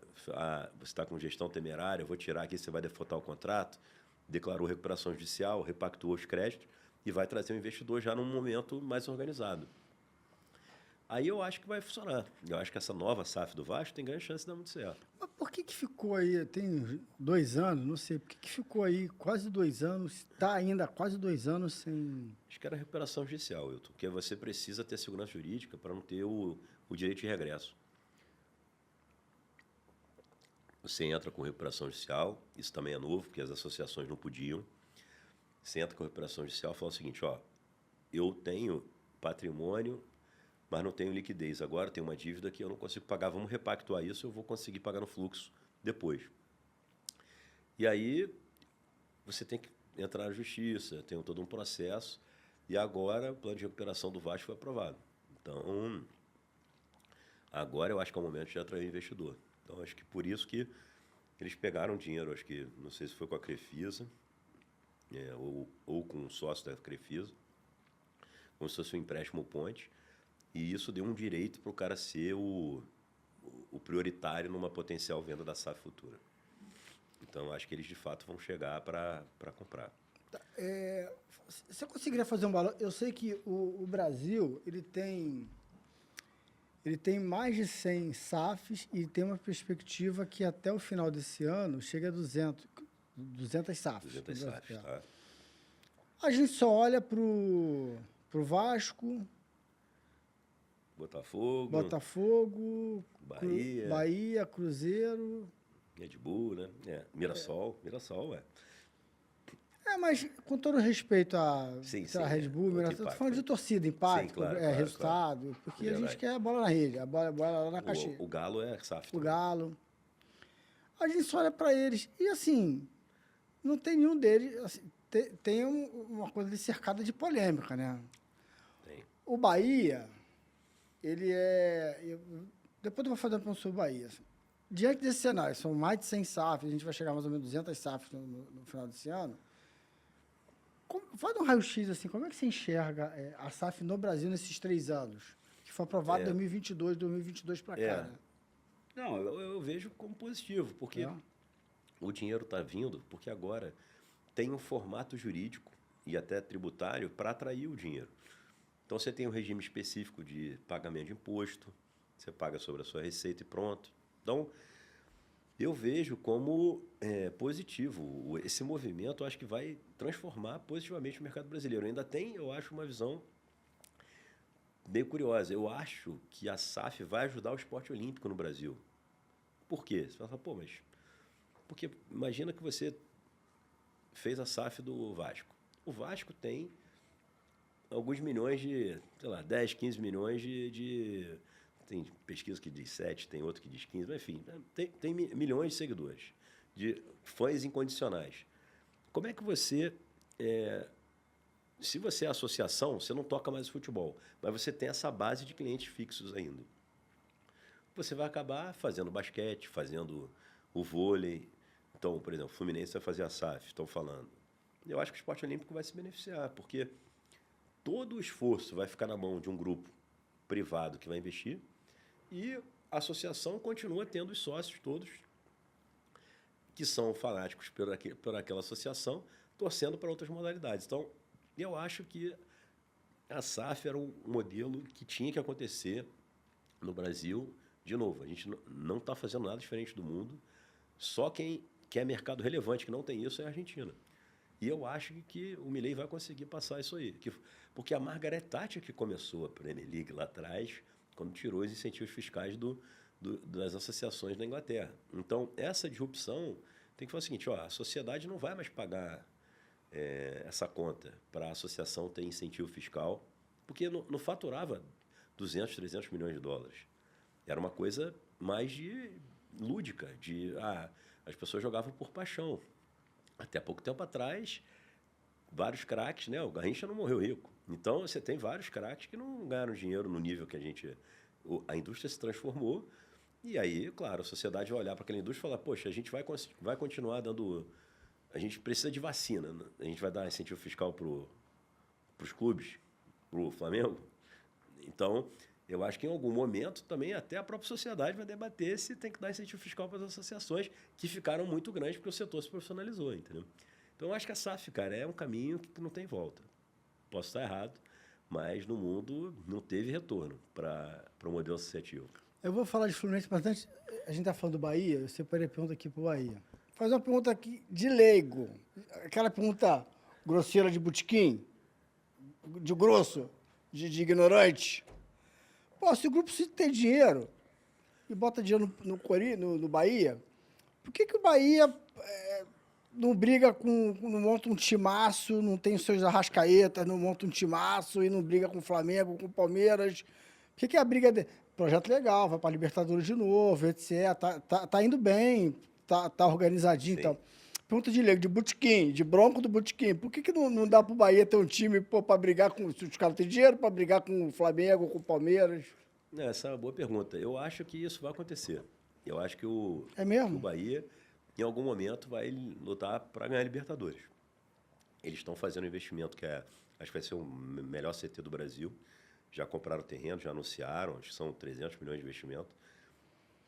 você está com gestão temerária, eu vou tirar aqui, você vai defaultar o contrato, declarou recuperação judicial, repactuou os créditos e vai trazer o investidor já num momento mais organizado. Aí eu acho que vai funcionar. Eu acho que essa nova SAF do Vasco tem grande chance de dar muito certo. Mas por que ficou aí, tem 2 anos, não sei, por que ficou aí quase 2 anos, está ainda quase 2 anos sem... Acho que era recuperação judicial, Wilton, porque você precisa ter segurança jurídica para não ter o direito de regresso. Você entra com recuperação judicial, isso também é novo, porque as associações não podiam. Você entra com recuperação judicial e fala o seguinte, ó, eu tenho patrimônio, mas não tenho liquidez. Agora tenho uma dívida que eu não consigo pagar. Vamos repactuar isso, eu vou conseguir pagar no fluxo depois. E aí você tem que entrar na justiça, tem todo um processo. E agora o plano de recuperação do Vasco foi aprovado. Então, agora eu acho que é o momento de atrair investidor. Então, acho que por isso que eles pegaram dinheiro, acho que, não sei se foi com a Crefisa, ou com um sócio da Crefisa, como se fosse um empréstimo ponte, e isso deu um direito para o cara ser o prioritário numa potencial venda da SAF futura. Então, acho que eles, de fato, vão chegar para comprar. Você conseguiria fazer um valor? Eu sei que o Brasil ele tem mais de 100 SAFs e tem uma perspectiva que até o final desse ano chega a 200 SAFs. 200 SAFs, tá? A gente só olha pro Vasco, Botafogo, Bahia, Cruzeiro... Red Bull, né? Mirassol, mas com todo respeito à sim, Red Bull, estou falando de torcida, impacto, sim, claro, resultado, claro. porque a gente quer a bola na rede, a bola lá na caixinha. O Galo é SAF. O Galo. A gente só olha para eles e, assim, não tem nenhum deles... Assim, tem uma coisa ali cercada de polêmica, né? Tem. O Bahia, ele é... Depois eu vou fazer uma pergunta sobre o Bahia. Diante desse cenário, são mais de 100 SAFs, a gente vai chegar mais ou menos 200 SAFs no final desse ano. Faz um raio-x, assim, como é que você enxerga a SAF no Brasil nesses 3 anos? Que foi aprovado em 2022 para cá, né? Não, eu vejo como positivo, porque o dinheiro está vindo, porque agora tem um formato jurídico e até tributário para atrair o dinheiro. Então, você tem um regime específico de pagamento de imposto, você paga sobre a sua receita e pronto. Então, eu vejo como positivo. Esse movimento, eu acho que vai transformar positivamente o mercado brasileiro. Ainda tem, eu acho, uma visão bem curiosa. Eu acho que a SAF vai ajudar o esporte olímpico no Brasil. Por quê? Você fala, mas... Porque imagina que você fez a SAF do Vasco. O Vasco tem alguns milhões de, 10, 15 milhões de tem pesquisa que diz 7, tem outro que diz 15, mas enfim, tem milhões de seguidores, de fãs incondicionais. Como é que você... se você é associação, você não toca mais futebol, mas você tem essa base de clientes fixos ainda. Você vai acabar fazendo basquete, fazendo o vôlei. Então, por exemplo, o Fluminense vai fazer a SAF, estão falando. Eu acho que o esporte olímpico vai se beneficiar, porque todo o esforço vai ficar na mão de um grupo privado que vai investir e a associação continua tendo os sócios todos que são fanáticos por aquela associação, torcendo para outras modalidades. Então, eu acho que a SAF era um modelo que tinha que acontecer no Brasil. De novo, a gente não está fazendo nada diferente do mundo, só quem quer mercado relevante, que não tem isso, é a Argentina. E eu acho que o Milei vai conseguir passar isso aí. Porque a Margaret Thatcher que começou a Premier League lá atrás, quando tirou os incentivos fiscais das associações da Inglaterra. Então, essa disrupção tem que falar o seguinte, a sociedade não vai mais pagar essa conta para a associação ter incentivo fiscal, porque não faturava 200, 300 milhões de dólares. Era uma coisa mais lúdica, as pessoas jogavam por paixão. Até pouco tempo atrás, vários craques, né? O Garrincha não morreu rico. Então, você tem vários craques que não ganharam dinheiro no nível que a indústria se transformou. E aí, claro, a sociedade vai olhar para aquela indústria e falar, poxa, a gente vai continuar dando... A gente precisa de vacina, né? A gente vai dar incentivo fiscal para os clubes, para o Flamengo. Então, eu acho que em algum momento também até a própria sociedade vai debater se tem que dar incentivo fiscal para as associações que ficaram muito grandes porque o setor se profissionalizou, entendeu? Então, eu acho que a SAF, cara, é um caminho que não tem volta. Posso estar errado, mas no mundo não teve retorno para o modelo associativo. Eu vou falar de Fluminense, mas antes, a gente está falando do Bahia, eu separei a pergunta aqui para o Bahia. Faz uma pergunta aqui de leigo, aquela pergunta grosseira de botequim, de grosso, de ignorante. Pô, se o grupo se tem dinheiro e bota dinheiro no Bahia, por que o Bahia não briga não monta um timaço, não tem os seus arrascaetas, não monta um timaço e não briga com o Flamengo, com o Palmeiras? Por que a briga projeto legal, vai para a Libertadores de novo, etc. Tá indo bem, tá organizadinho e tal. pergunta de leigo, de Botequim, de Bronco do Botequim. Por que não dá pro Bahia ter um time para brigar com... Se os caras têm dinheiro para brigar com o Flamengo, com o Palmeiras? Essa é uma boa pergunta. Eu acho que isso vai acontecer. Eu acho que É que o mesmo? Bahia, em algum momento, vai lutar para ganhar a Libertadores. Eles estão fazendo um investimento que acho que vai ser o melhor CT do Brasil. Já compraram terreno, já anunciaram, acho que são 300 milhões de investimento.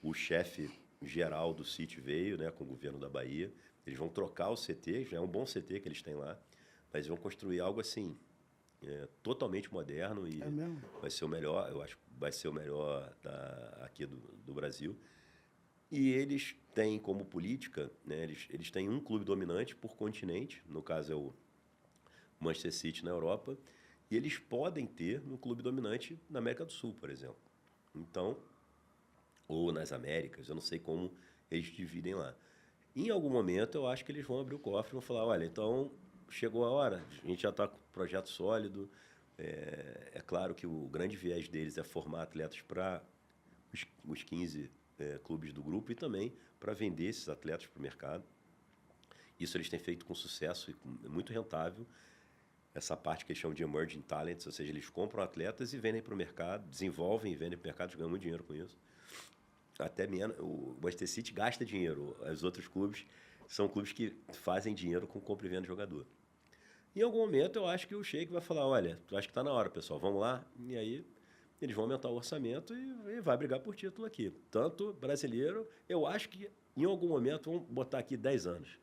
O chefe geral do City veio, né, com o governo da Bahia. Eles vão trocar o CT, já é um bom CT que eles têm lá, mas vão construir algo assim, totalmente moderno e É mesmo? vai ser o melhor, eu acho que vai ser o melhor aqui do Brasil. E eles têm como política, né, eles têm um clube dominante por continente, no caso é o Manchester City na Europa, e eles podem ter um clube dominante na América do Sul, por exemplo. Então, ou nas Américas, eu não sei como eles dividem lá. Em algum momento, eu acho que eles vão abrir o cofre e vão falar, olha, então chegou a hora, a gente já está com um projeto sólido, é claro que o grande viés deles é formar atletas para os 15 clubes do grupo e também para vender esses atletas para o mercado. Isso eles têm feito com sucesso e muito rentável. Essa parte que eles chamam de emerging talents, ou seja, eles compram atletas e vendem para o mercado, desenvolvem e vendem para o mercado, ganham muito dinheiro com isso. Até menos, o Manchester City gasta dinheiro, os outros clubes são clubes que fazem dinheiro com compra e venda de jogador. Em algum momento, eu acho que o Sheik vai falar, olha, acho que está na hora, pessoal, vamos lá. E aí, eles vão aumentar o orçamento e vai brigar por título aqui. Tanto brasileiro, eu acho que em algum momento, vamos botar aqui 10 anos.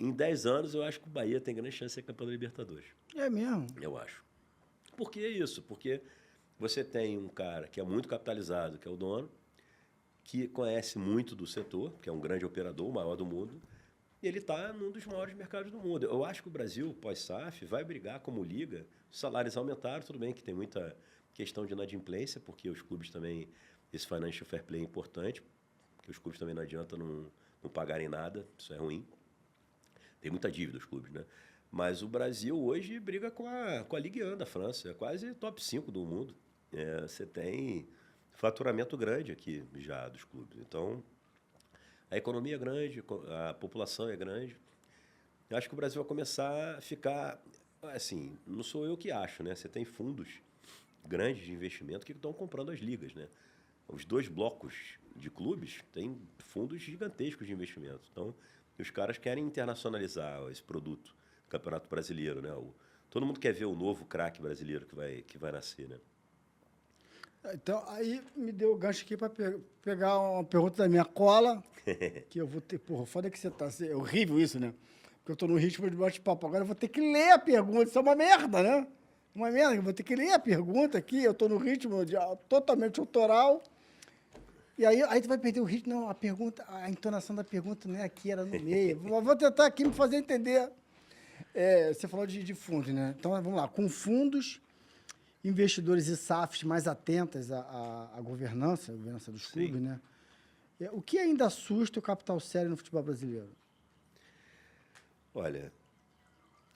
Em 10 anos, eu acho que o Bahia tem grande chance de ser campeão da Libertadores. É mesmo? Eu acho. Por que isso? Porque você tem um cara que é muito capitalizado, que é o dono, que conhece muito do setor, que é um grande operador, o maior do mundo, e ele está num dos maiores mercados do mundo. Eu acho que o Brasil, pós-SAF, vai brigar como liga. Os salários aumentaram, tudo bem que tem muita questão de inadimplência, porque os clubes também, esse financial fair play é importante, porque os clubes também não adianta não pagarem nada, isso é ruim. Tem muita dívida os clubes, né? Mas o Brasil hoje briga com a Ligue 1 da França, é quase top 5 do mundo. Você tem faturamento grande aqui já dos clubes. Então, a economia é grande, a população é grande. Eu acho que o Brasil vai começar a ficar... Assim, não sou eu que acho, né? Você tem fundos grandes de investimento que estão comprando as ligas, né? Os dois blocos de clubes têm fundos gigantescos de investimento. Então, os caras querem internacionalizar esse produto, o Campeonato Brasileiro, né? Todo mundo quer ver o novo craque brasileiro que vai nascer, né? Então, aí me deu o gancho aqui para pegar uma pergunta da minha cola, que eu vou ter... Porra, foda que você tá... É horrível isso, né? Porque eu tô no ritmo de bate-papo. Agora eu vou ter que ler a pergunta. Isso é uma merda, né? Uma merda. Eu vou ter que ler a pergunta aqui. Eu tô no ritmo totalmente autoral. E aí tu vai perder o ritmo. Não, a pergunta... A entonação da pergunta não é aqui, era no meio. Vou tentar aqui me fazer entender. Você falou de fundos, né? Então, vamos lá. Com fundos... investidores e SAFs mais atentas à governança dos clubes, né? O que ainda assusta o capital sério no futebol brasileiro? Olha,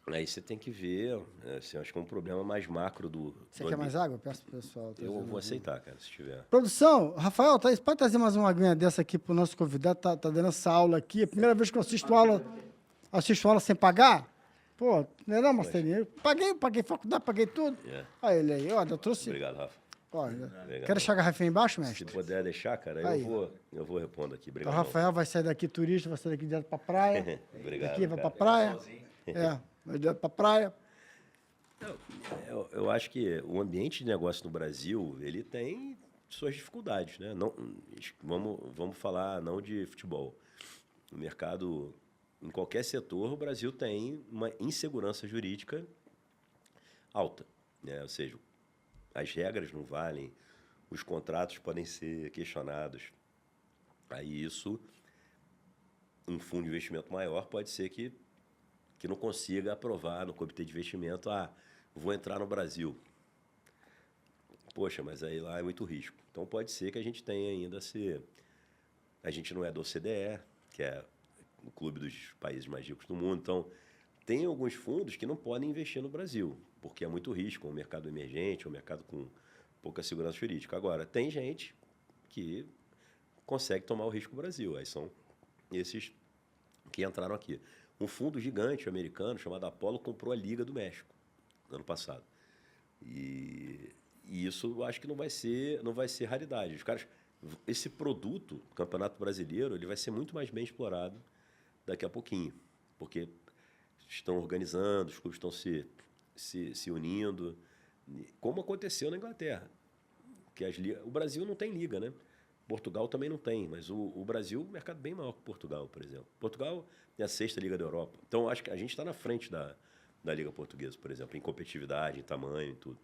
aí você tem que ver, assim, acho que é um problema mais macro Você quer mais água? Eu peço pro pessoal. Eu vou aceitar, cara, se tiver. Produção, Rafael, pode trazer mais uma aguinha dessa aqui para o nosso convidado? Tá dando essa aula aqui. É a primeira vez que eu assisto aula sem pagar. Pô, não é não, Marcelinho? Paguei faculdade, paguei tudo. Olha ele aí, ó, eu trouxe... Obrigado, Rafa. Olha, quer deixar a garrafinha embaixo, mestre? Se puder deixar, cara, Aí. eu vou repondo aqui. Obrigado. O Rafael vai sair daqui turista, vai sair daqui direto pra praia. Obrigado, Daqui vai cara. pra praia. Vai direto pra praia. Eu acho que o ambiente de negócio no Brasil, ele tem suas dificuldades, né? Não, vamos falar não de futebol. O mercado, em qualquer setor, o Brasil tem uma insegurança jurídica alta, né? Ou seja, as regras não valem, os contratos podem ser questionados. Aí isso, um fundo de investimento maior pode ser que não consiga aprovar no comitê de investimento, vou entrar no Brasil. Poxa, mas aí lá é muito risco. Então pode ser que a gente tenha ainda a gente não é do OCDE, que é o clube dos países mais ricos do mundo. Então, tem alguns fundos que não podem investir no Brasil, porque é muito risco, é um mercado emergente, é um mercado com pouca segurança jurídica. Agora, tem gente que consegue tomar o risco no Brasil. Aí são esses que entraram aqui. Um fundo gigante americano chamado Apollo comprou a Liga do México no ano passado. E isso eu acho que não vai ser raridade. Os caras, esse produto, o Campeonato Brasileiro, ele vai ser muito mais bem explorado daqui a pouquinho, porque estão organizando, os clubes estão se unindo, como aconteceu na Inglaterra. Que o Brasil não tem liga, né? Portugal também não tem, mas o Brasil é um mercado bem maior que Portugal, por exemplo. Portugal é a 6ª liga da Europa. Então, acho que a gente está na frente da Liga Portuguesa, por exemplo, em competitividade, em tamanho, em tudo.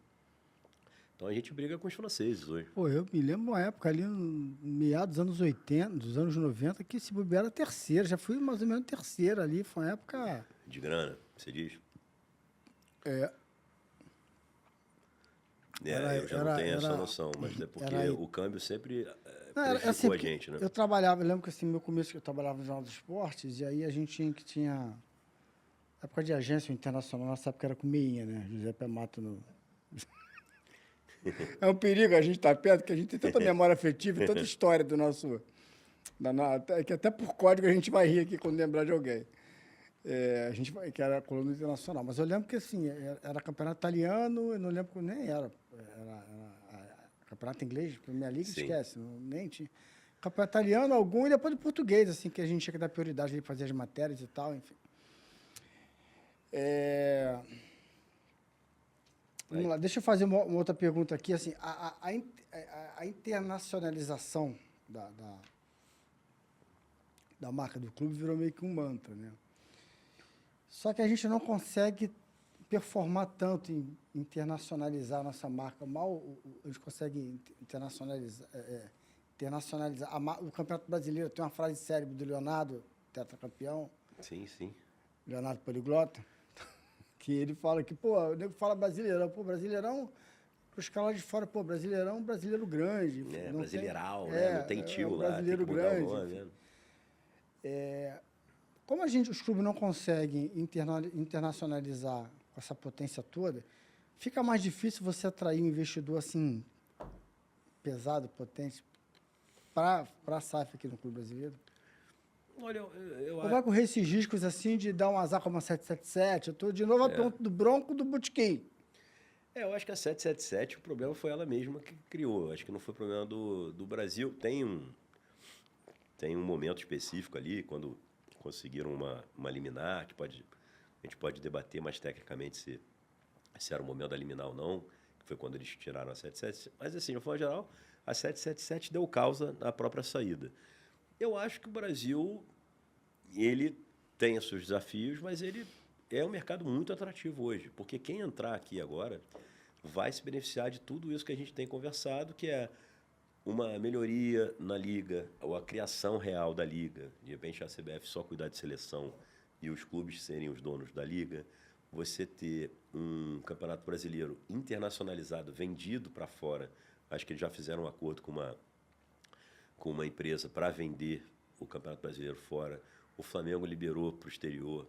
Então, a gente briga com os franceses hoje. Pô, eu me lembro uma época ali, no meados dos anos 80, dos anos 90, que se bobear era terceira. Já fui mais ou menos terceira ali. Foi uma época... De grana, você diz? Eu já não tenho essa noção, mas é porque o câmbio sempre prejudicou a gente, né? Eu trabalhava, eu lembro que assim, no meu começo eu trabalhava no Jornal dos Esportes, e aí a gente tinha época de agência internacional, nossa época era com meinha, né? José Pé Mato no... É um perigo a gente estar perto, porque a gente tem tanta memória afetiva e tanta história do nosso... que até por código a gente vai rir aqui quando lembrar de alguém. Que era a coluna internacional. Mas eu lembro que assim, era campeonato italiano, eu não lembro nem era campeonato inglês, Premier League, esquece, nem tinha. Campeonato italiano, algum, e depois do português, assim, que a gente tinha que dar prioridade, ele fazia as matérias e tal, enfim. Vamos lá, deixa eu fazer uma outra pergunta aqui, assim, a internacionalização da marca do clube virou meio que um mantra, né? Só que a gente não consegue performar tanto em internacionalizar a nossa marca. Mal a gente consegue internacionalizar. O Campeonato Brasileiro tem uma frase célebre do Leonardo, tetracampeão. Sim, sim. Leonardo Poliglota, que ele fala que, pô, o nego fala Brasileirão. Pô, Brasileirão, para os caras lá de fora, pô, Brasileirão, brasileiro grande. Brasileiral, né? Não tem tio lá, brasileiro tem que mudar grande. o nome, né? Como os clubes não conseguem internacionalizar com essa potência toda, fica mais difícil você atrair um investidor assim, pesado, potente, para a SAF aqui no clube brasileiro? Olha, Ou vai correr esses riscos assim de dar um azar como a 777? Eu estou de novo a pergunta do Bronco do Botequim. Eu acho que a 777, o problema foi ela mesma que criou. Acho que não foi problema do Brasil. Tem um momento específico ali, quando conseguiram uma liminar, a gente pode debater mais tecnicamente se era o momento da liminar ou não, que foi quando eles tiraram a 777. Mas, assim, de forma geral, a 777 deu causa à própria saída. Eu acho que o Brasil, ele tem os seus desafios, mas ele é um mercado muito atrativo hoje, porque quem entrar aqui agora vai se beneficiar de tudo isso que a gente tem conversado, que é uma melhoria na liga, ou a criação real da liga. De repente, a CBF só cuidar de seleção e os clubes serem os donos da liga. Você ter um campeonato brasileiro internacionalizado, vendido para fora. Acho que eles já fizeram um acordo com uma empresa para vender o campeonato brasileiro fora. O Flamengo liberou para o exterior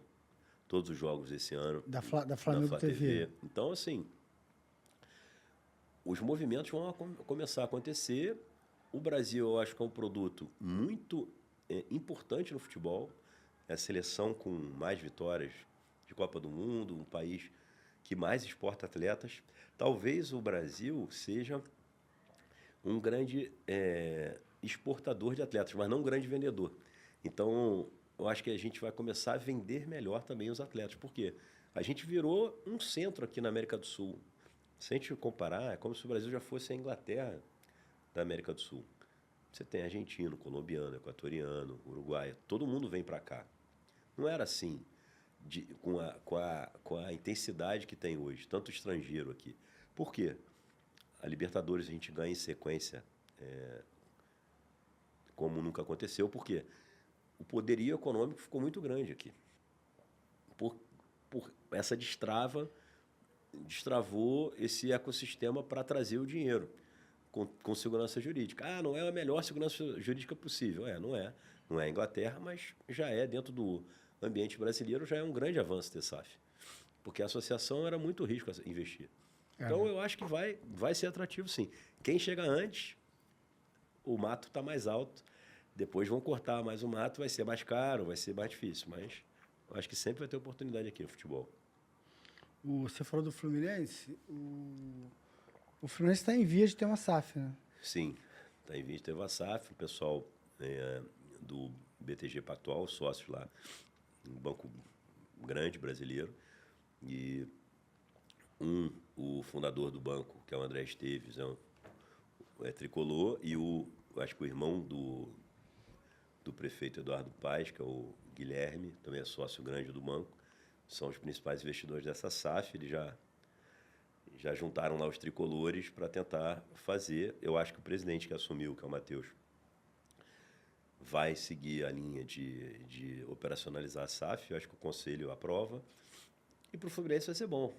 todos os jogos esse ano. Da Flamengo TV. Então, assim, os movimentos vão começar a acontecer. O Brasil, eu acho que é um produto muito importante no futebol. É a seleção com mais vitórias de Copa do Mundo, um país que mais exporta atletas. Talvez o Brasil seja um grande exportador de atletas, mas não um grande vendedor. Então, eu acho que a gente vai começar a vender melhor também os atletas. Por quê? A gente virou um centro aqui na América do Sul. Se a gente comparar, é como se o Brasil já fosse a Inglaterra da América do Sul. Você tem argentino, colombiano, equatoriano, uruguaio, todo mundo vem para cá. Não era assim, com a intensidade que tem hoje, tanto estrangeiro aqui. Por quê? A Libertadores a gente ganha em sequência, como nunca aconteceu. Por quê? O poderio econômico ficou muito grande aqui. Por essa destravou esse ecossistema para trazer o dinheiro com segurança jurídica. Não é a melhor segurança jurídica possível. Não é a Inglaterra, mas já é, dentro do ambiente brasileiro, já é um grande avanço ter SAF. Porque a associação era muito risco a investir. Então, eu acho que vai ser atrativo, sim. Quem chega antes, o mato está mais alto. Depois vão cortar mais o mato, vai ser mais caro, vai ser mais difícil, mas eu acho que sempre vai ter oportunidade aqui no futebol. Você falou do Fluminense, o Fluminense está em vias de ter uma SAF, né? Sim, está em vista de ter uma SAF, o pessoal do BTG Pactual, sócios lá, um banco grande brasileiro, e o fundador do banco, que é o André Esteves, é tricolor, e acho que o irmão do prefeito Eduardo Paes, que é o Guilherme, também é sócio grande do banco, são os principais investidores dessa SAF. Eles já juntaram lá os tricolores para tentar fazer. Eu acho que o presidente que assumiu, que é o Matheus, vai seguir a linha de operacionalizar a SAF. Eu acho que o conselho aprova. E para o Fluminense vai ser bom.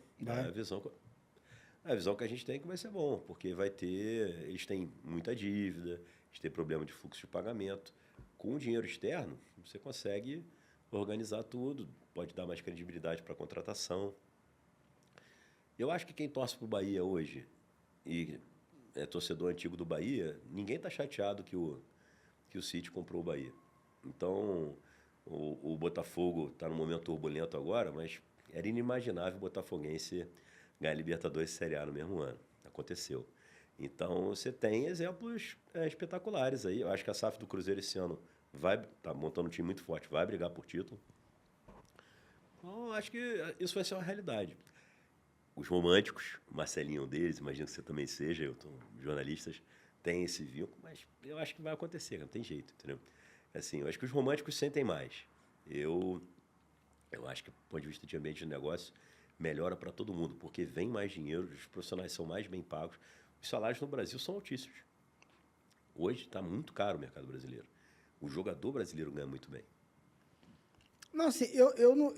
A visão que a gente tem é que vai ser bom, porque eles têm muita dívida, eles têm problema de fluxo de pagamento. Com o dinheiro externo, você consegue organizar tudo, pode dar mais credibilidade para a contratação. Eu acho que quem torce para o Bahia hoje e é torcedor antigo do Bahia, ninguém está chateado que o City comprou o Bahia. Então, o Botafogo está num momento turbulento agora, mas era inimaginável o botafoguense ganhar Libertadores e Série A no mesmo ano. Aconteceu. Então, você tem exemplos espetaculares aí. Eu acho que a SAF do Cruzeiro esse ano tá montando um time muito forte, vai brigar por título. Então, acho que isso vai ser uma realidade. Os românticos, o Marcelinho é um deles, imagino que você também seja, jornalistas, têm esse vínculo, mas eu acho que vai acontecer, não tem jeito, entendeu? Assim, eu acho que os românticos sentem mais. Eu acho que, do ponto de vista de ambiente de negócio, melhora para todo mundo, porque vem mais dinheiro, os profissionais são mais bem pagos. Os salários no Brasil são altíssimos. Hoje está muito caro o mercado brasileiro. O jogador brasileiro ganha muito bem. Não, assim, eu não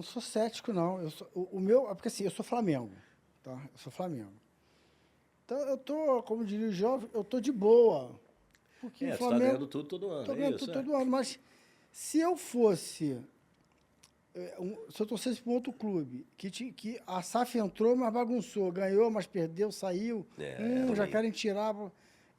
sou cético, não. Porque assim, eu sou Flamengo, tá? Eu sou Flamengo. Então, eu tô, como diria o jovem, eu tô de boa. Porque o Você está Flamengo... ganhando tudo todo ano, Tô é ganhando isso? tudo todo ano, mas se eu fosse... se eu torcesse para um outro clube, que a SAF entrou, mas bagunçou, ganhou, mas perdeu, saiu, já ruim. querem tirar...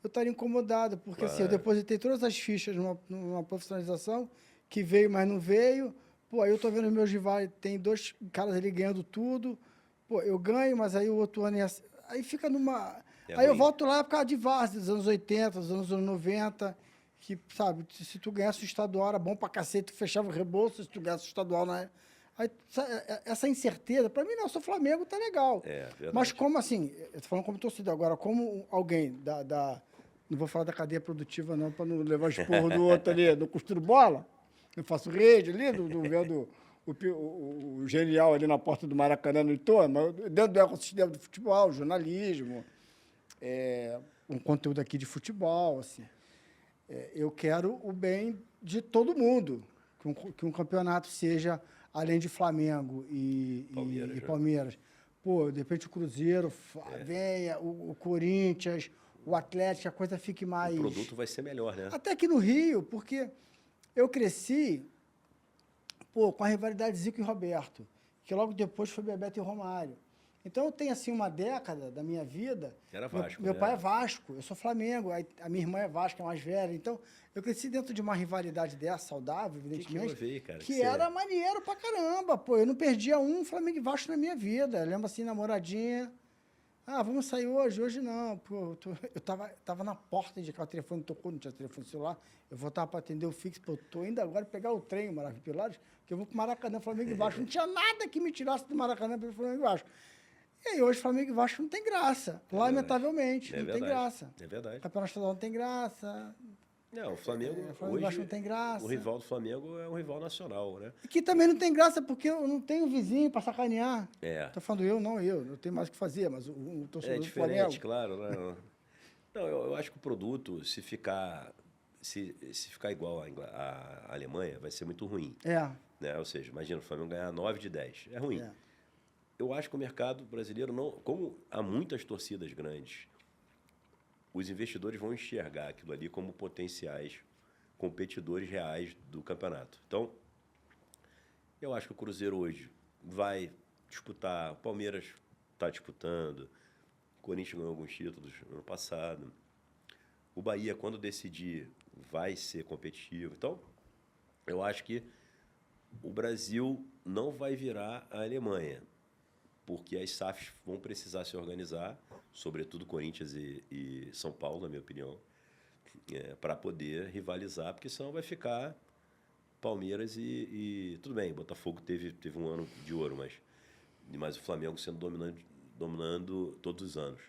Eu estaria incomodado, porque assim, eu depositei todas as fichas numa profissionalização, que veio, mas não veio. Pô, aí eu tô vendo os meus rivais, tem 2 caras ali ganhando tudo. Pô, eu ganho, mas aí o outro ano... Aí fica numa... Aí eu Ruim. volto lá por causa de várzea, dos anos 80, dos anos 90, que, sabe, se tu ganhasse o estadual era bom pra cacete, tu fechava o rebolso, se tu ganhasse o estadual, né? Aí, essa incerteza, pra mim não, eu sou Flamengo, tá legal. Verdade. Mas como assim, eu tô falando como torcedor agora, como alguém não vou falar da cadeia produtiva não, pra não levar esporro do outro ali, do costuro bola, eu faço rede ali, vendo o genial ali na porta do Maracanã no entorno, mas dentro do ecossistema do futebol, jornalismo, um conteúdo aqui de futebol, assim. Eu quero o bem de todo mundo, que um campeonato seja, além de Flamengo e Palmeiras. Pô, de repente o Cruzeiro venha, o Corinthians, o Atlético, a coisa fique mais... O produto vai ser melhor, né? Até aqui no Rio, porque eu cresci com a rivalidade Zico e Roberto, que logo depois foi Bebeto e Romário. Então, eu tenho, assim, uma década da minha vida... Era Vasco, Meu pai é Vasco, eu sou Flamengo, a minha irmã é Vasco, é mais velha. Então, eu cresci dentro de uma rivalidade dessa, saudável, evidentemente, que era maneiro pra caramba. Pô, eu não perdia um Flamengo e Vasco na minha vida. Eu lembro, assim, namoradinha... vamos sair hoje? Hoje não. Pô, eu tava na porta de cá, o telefone tocou, não tinha telefone celular. Eu voltava para atender o fixo, pô, eu tô indo agora pegar o trem, o Maracanã Pilares, que eu vou pro Maracanã, Flamengo e Vasco. Não tinha nada que me tirasse do Maracanã pelo Flamengo e Vasco. E aí, hoje, Flamengo e Vasco não tem graça. Lamentavelmente, não tem graça. É verdade. O Campeonato Estadual não tem graça. Não, o Flamengo, Flamengo e Vasco não tem graça. O rival do Flamengo é um rival nacional, né? E que também não tem graça, porque eu não tenho vizinho para sacanear. Tô falando eu tenho mais o que fazer, mas o torcedor do Flamengo... É diferente, claro. Né? Não, eu acho que o produto, se ficar igual à Alemanha, vai ser muito ruim. Né? Ou seja, imagina o Flamengo ganhar 9 de 10. É ruim. Eu acho que o mercado brasileiro, não, como há muitas torcidas grandes, os investidores vão enxergar aquilo ali como potenciais competidores reais do campeonato. Então, eu acho que o Cruzeiro hoje vai disputar, o Palmeiras está disputando, o Corinthians ganhou alguns títulos no ano passado, O Bahia, quando decidir, vai ser competitivo. Então, eu acho que o Brasil não vai virar a Alemanha, porque as SAFs vão precisar se organizar, sobretudo Corinthians e São Paulo, na minha opinião, para poder rivalizar, porque senão vai ficar Palmeiras tudo bem, Botafogo teve um ano de ouro, mas o Flamengo sendo dominando todos os anos.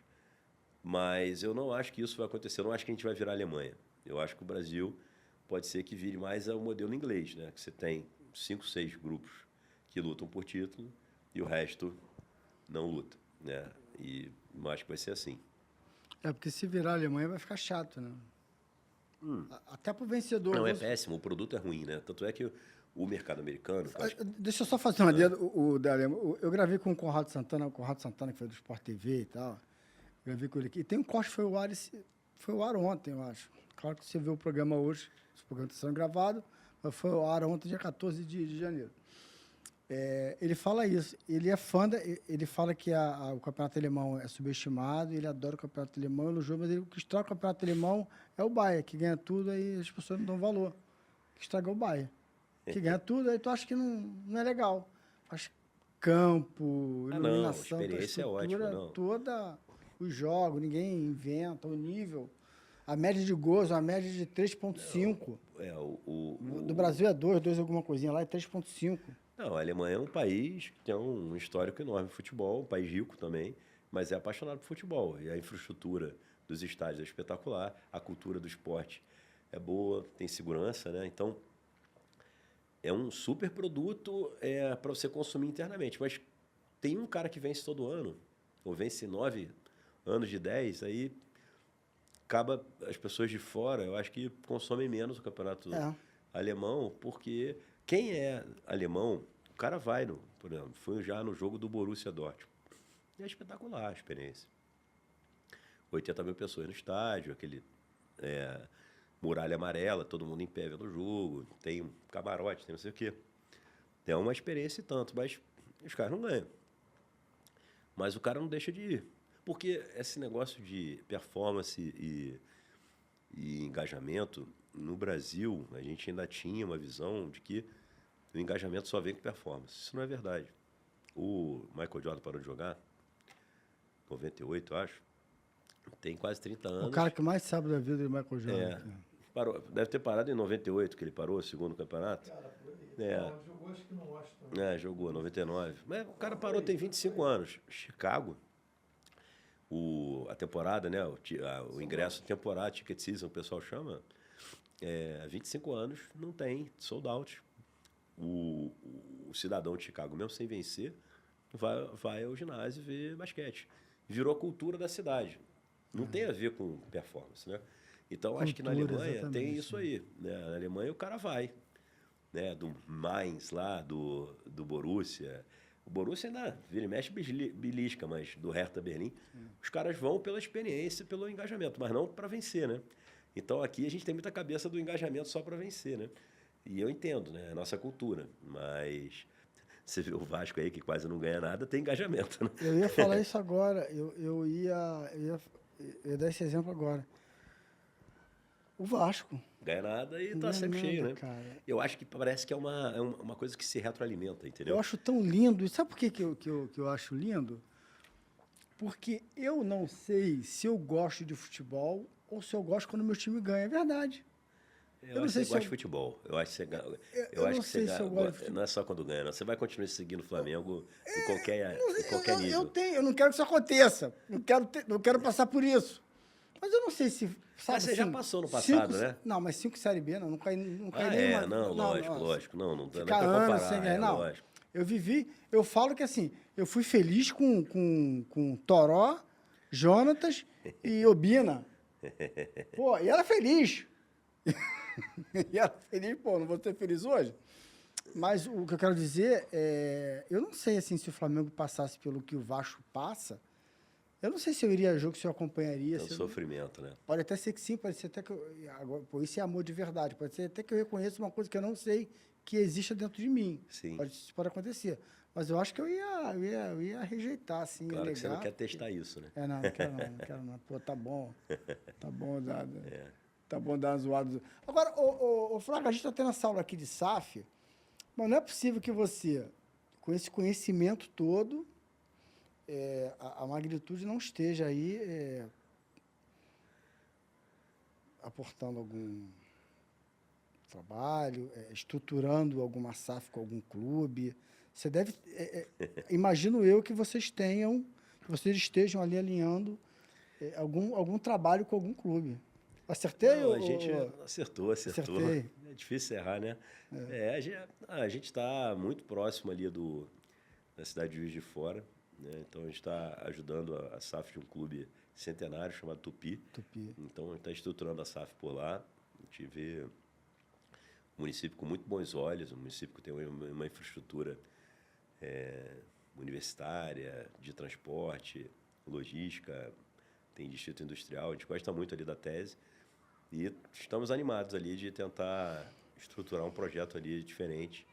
Mas eu não acho que isso vai acontecer, eu não acho que a gente vai virar a Alemanha. Eu acho que o Brasil pode ser que vire mais ao modelo inglês, né? Que você tem 5, 6 grupos que lutam por título e o resto não luta, né? E eu acho que vai ser assim. Porque se virar a Alemanha vai ficar chato, né? Até pro vencedor. Não, é péssimo, o produto é ruim, né? Tanto é que o mercado americano... Deixa eu só fazer uma ideia da Alemanha. Eu gravei com o Conrado Santana que foi do Sport TV e tal. Gravei com ele aqui. E tem um corte, foi o ar ontem, eu acho. Claro que você viu o programa hoje, o programa está sendo gravado, mas foi o ar ontem, dia 14 de janeiro. Ele fala isso, ele é fã, ele fala que o campeonato alemão é subestimado, ele adora o campeonato alemão, elogiou, mas o que estraga o campeonato alemão é o Bayern, que ganha tudo, aí as pessoas não dão valor. O que estraga é o Bayern, que ganha tudo, aí tu acha que não é legal. Faz campo, iluminação, a experiência é ótima, não. Toda os jogos, ninguém inventa, o nível. A média de gols é uma média de 3,5. Do Brasil é 2 alguma coisinha, lá é 3,5. Não, a Alemanha é um país que tem um histórico enorme de futebol, um país rico também, mas é apaixonado por futebol. E a infraestrutura dos estádios é espetacular, a cultura do esporte é boa, tem segurança, né? Então, é um super produto para você consumir internamente. Mas tem um cara que vence todo ano, ou vence 9 anos de 10, aí acaba as pessoas de fora, eu acho que consomem menos o campeonato alemão, porque quem é alemão, o cara vai, por exemplo, foi já no jogo do Borussia Dortmund. E é espetacular a experiência. 80 mil pessoas no estádio, aquele muralha amarela, todo mundo em pé vendo o jogo, tem um camarote, tem não sei o quê. É uma experiência e tanto, mas os caras não ganham. Mas o cara não deixa de ir. Porque esse negócio de performance e engajamento, no Brasil, a gente ainda tinha uma visão de que o engajamento só vem com performance. Isso não é verdade. O Michael Jordan parou de jogar, 98, eu acho. Tem quase 30 anos. O cara que mais sabe da vida do Michael Jordan. Parou, deve ter parado em 98, que ele parou, o segundo campeonato. Cara, por aí. Jogou, acho que no Washington. Jogou, 99. Mas o cara parou tem 25 anos. Chicago, a temporada, né? O ingresso de temporada, ticket season, o pessoal chama, 25 anos não tem sold out. O cidadão de Chicago, mesmo sem vencer, vai ao ginásio ver basquete. Virou a cultura da cidade. Não tem a ver com performance, né? Então, acho que na Alemanha tem isso aí. Né? Na Alemanha o cara vai. Né? Do Mainz lá, do Borussia. O Borussia ainda vira e mexe belisca, mas do Hertha Berlim, os caras vão pela experiência, pelo engajamento, mas não para vencer, né? Então, aqui a gente tem muita cabeça do engajamento só para vencer, né? E eu entendo, né? É a nossa cultura, mas você vê o Vasco aí, que quase não ganha nada, tem engajamento, né? Eu ia falar isso agora, eu ia dar esse exemplo agora. O Vasco. Ganha nada e tá sempre cheio, né? Cara. Eu acho que parece que é uma coisa que se retroalimenta, entendeu? Eu acho tão lindo. E sabe por que eu acho lindo? Porque eu não sei se eu gosto de futebol ou se eu gosto quando meu time ganha. É verdade. Eu acho que você gosta de futebol. Eu acho que você ganha. Eu acho que você ganha. Não é só quando ganha, não. Você vai continuar seguindo o Flamengo em qualquer nível. Eu não quero que isso aconteça. Não quero passar por isso. Mas eu não sei se... Sabe, mas você já passou no passado, né? Não, mas 5 Série B, não cai nenhuma... Lógico. Não fica anos sem ganhar, não. Lógico. Eu falo que assim, eu fui feliz com Toró, Jonatas e Obina. Pô, e era feliz. Não vou ser feliz hoje. Mas o que eu quero dizer eu não sei assim, se o Flamengo passasse pelo que o Vasco passa, eu não sei se eu iria a jogo, se eu acompanharia. É um sofrimento, né? Pode até ser que sim, pode ser até que... isso é amor de verdade. Pode ser até que eu reconheça uma coisa que eu não sei que exista dentro de mim. Sim. Pode acontecer. Mas eu acho que eu ia rejeitar, assim. Claro que você não negar, quer testar isso, né? não, não quero não, não quero não. Pô, tá bom. Tá bom, É. tá bom dar uma zoada. Agora, ô Fraga, a gente tá tendo essa aula aqui de SAF, mas não é possível que você, com esse conhecimento todo, a magnitude não esteja aí aportando algum trabalho, estruturando alguma SAF com algum clube. Você deve. Imagino eu que vocês estejam ali alinhando algum trabalho com algum clube. Acertei Não, ou. a gente acertou. Acertei. É difícil errar, né? A gente está muito próximo ali da cidade de Juiz de Fora, né? Então a gente está ajudando a SAF de um clube centenário chamado Tupi. Tupi. Então a gente está estruturando a SAF por lá. A gente vê um município com muito bons olhos, um município que tem uma infraestrutura universitária, de transporte, logística, tem distrito industrial. A gente gosta muito ali da tese e estamos animados ali de tentar estruturar um projeto ali diferente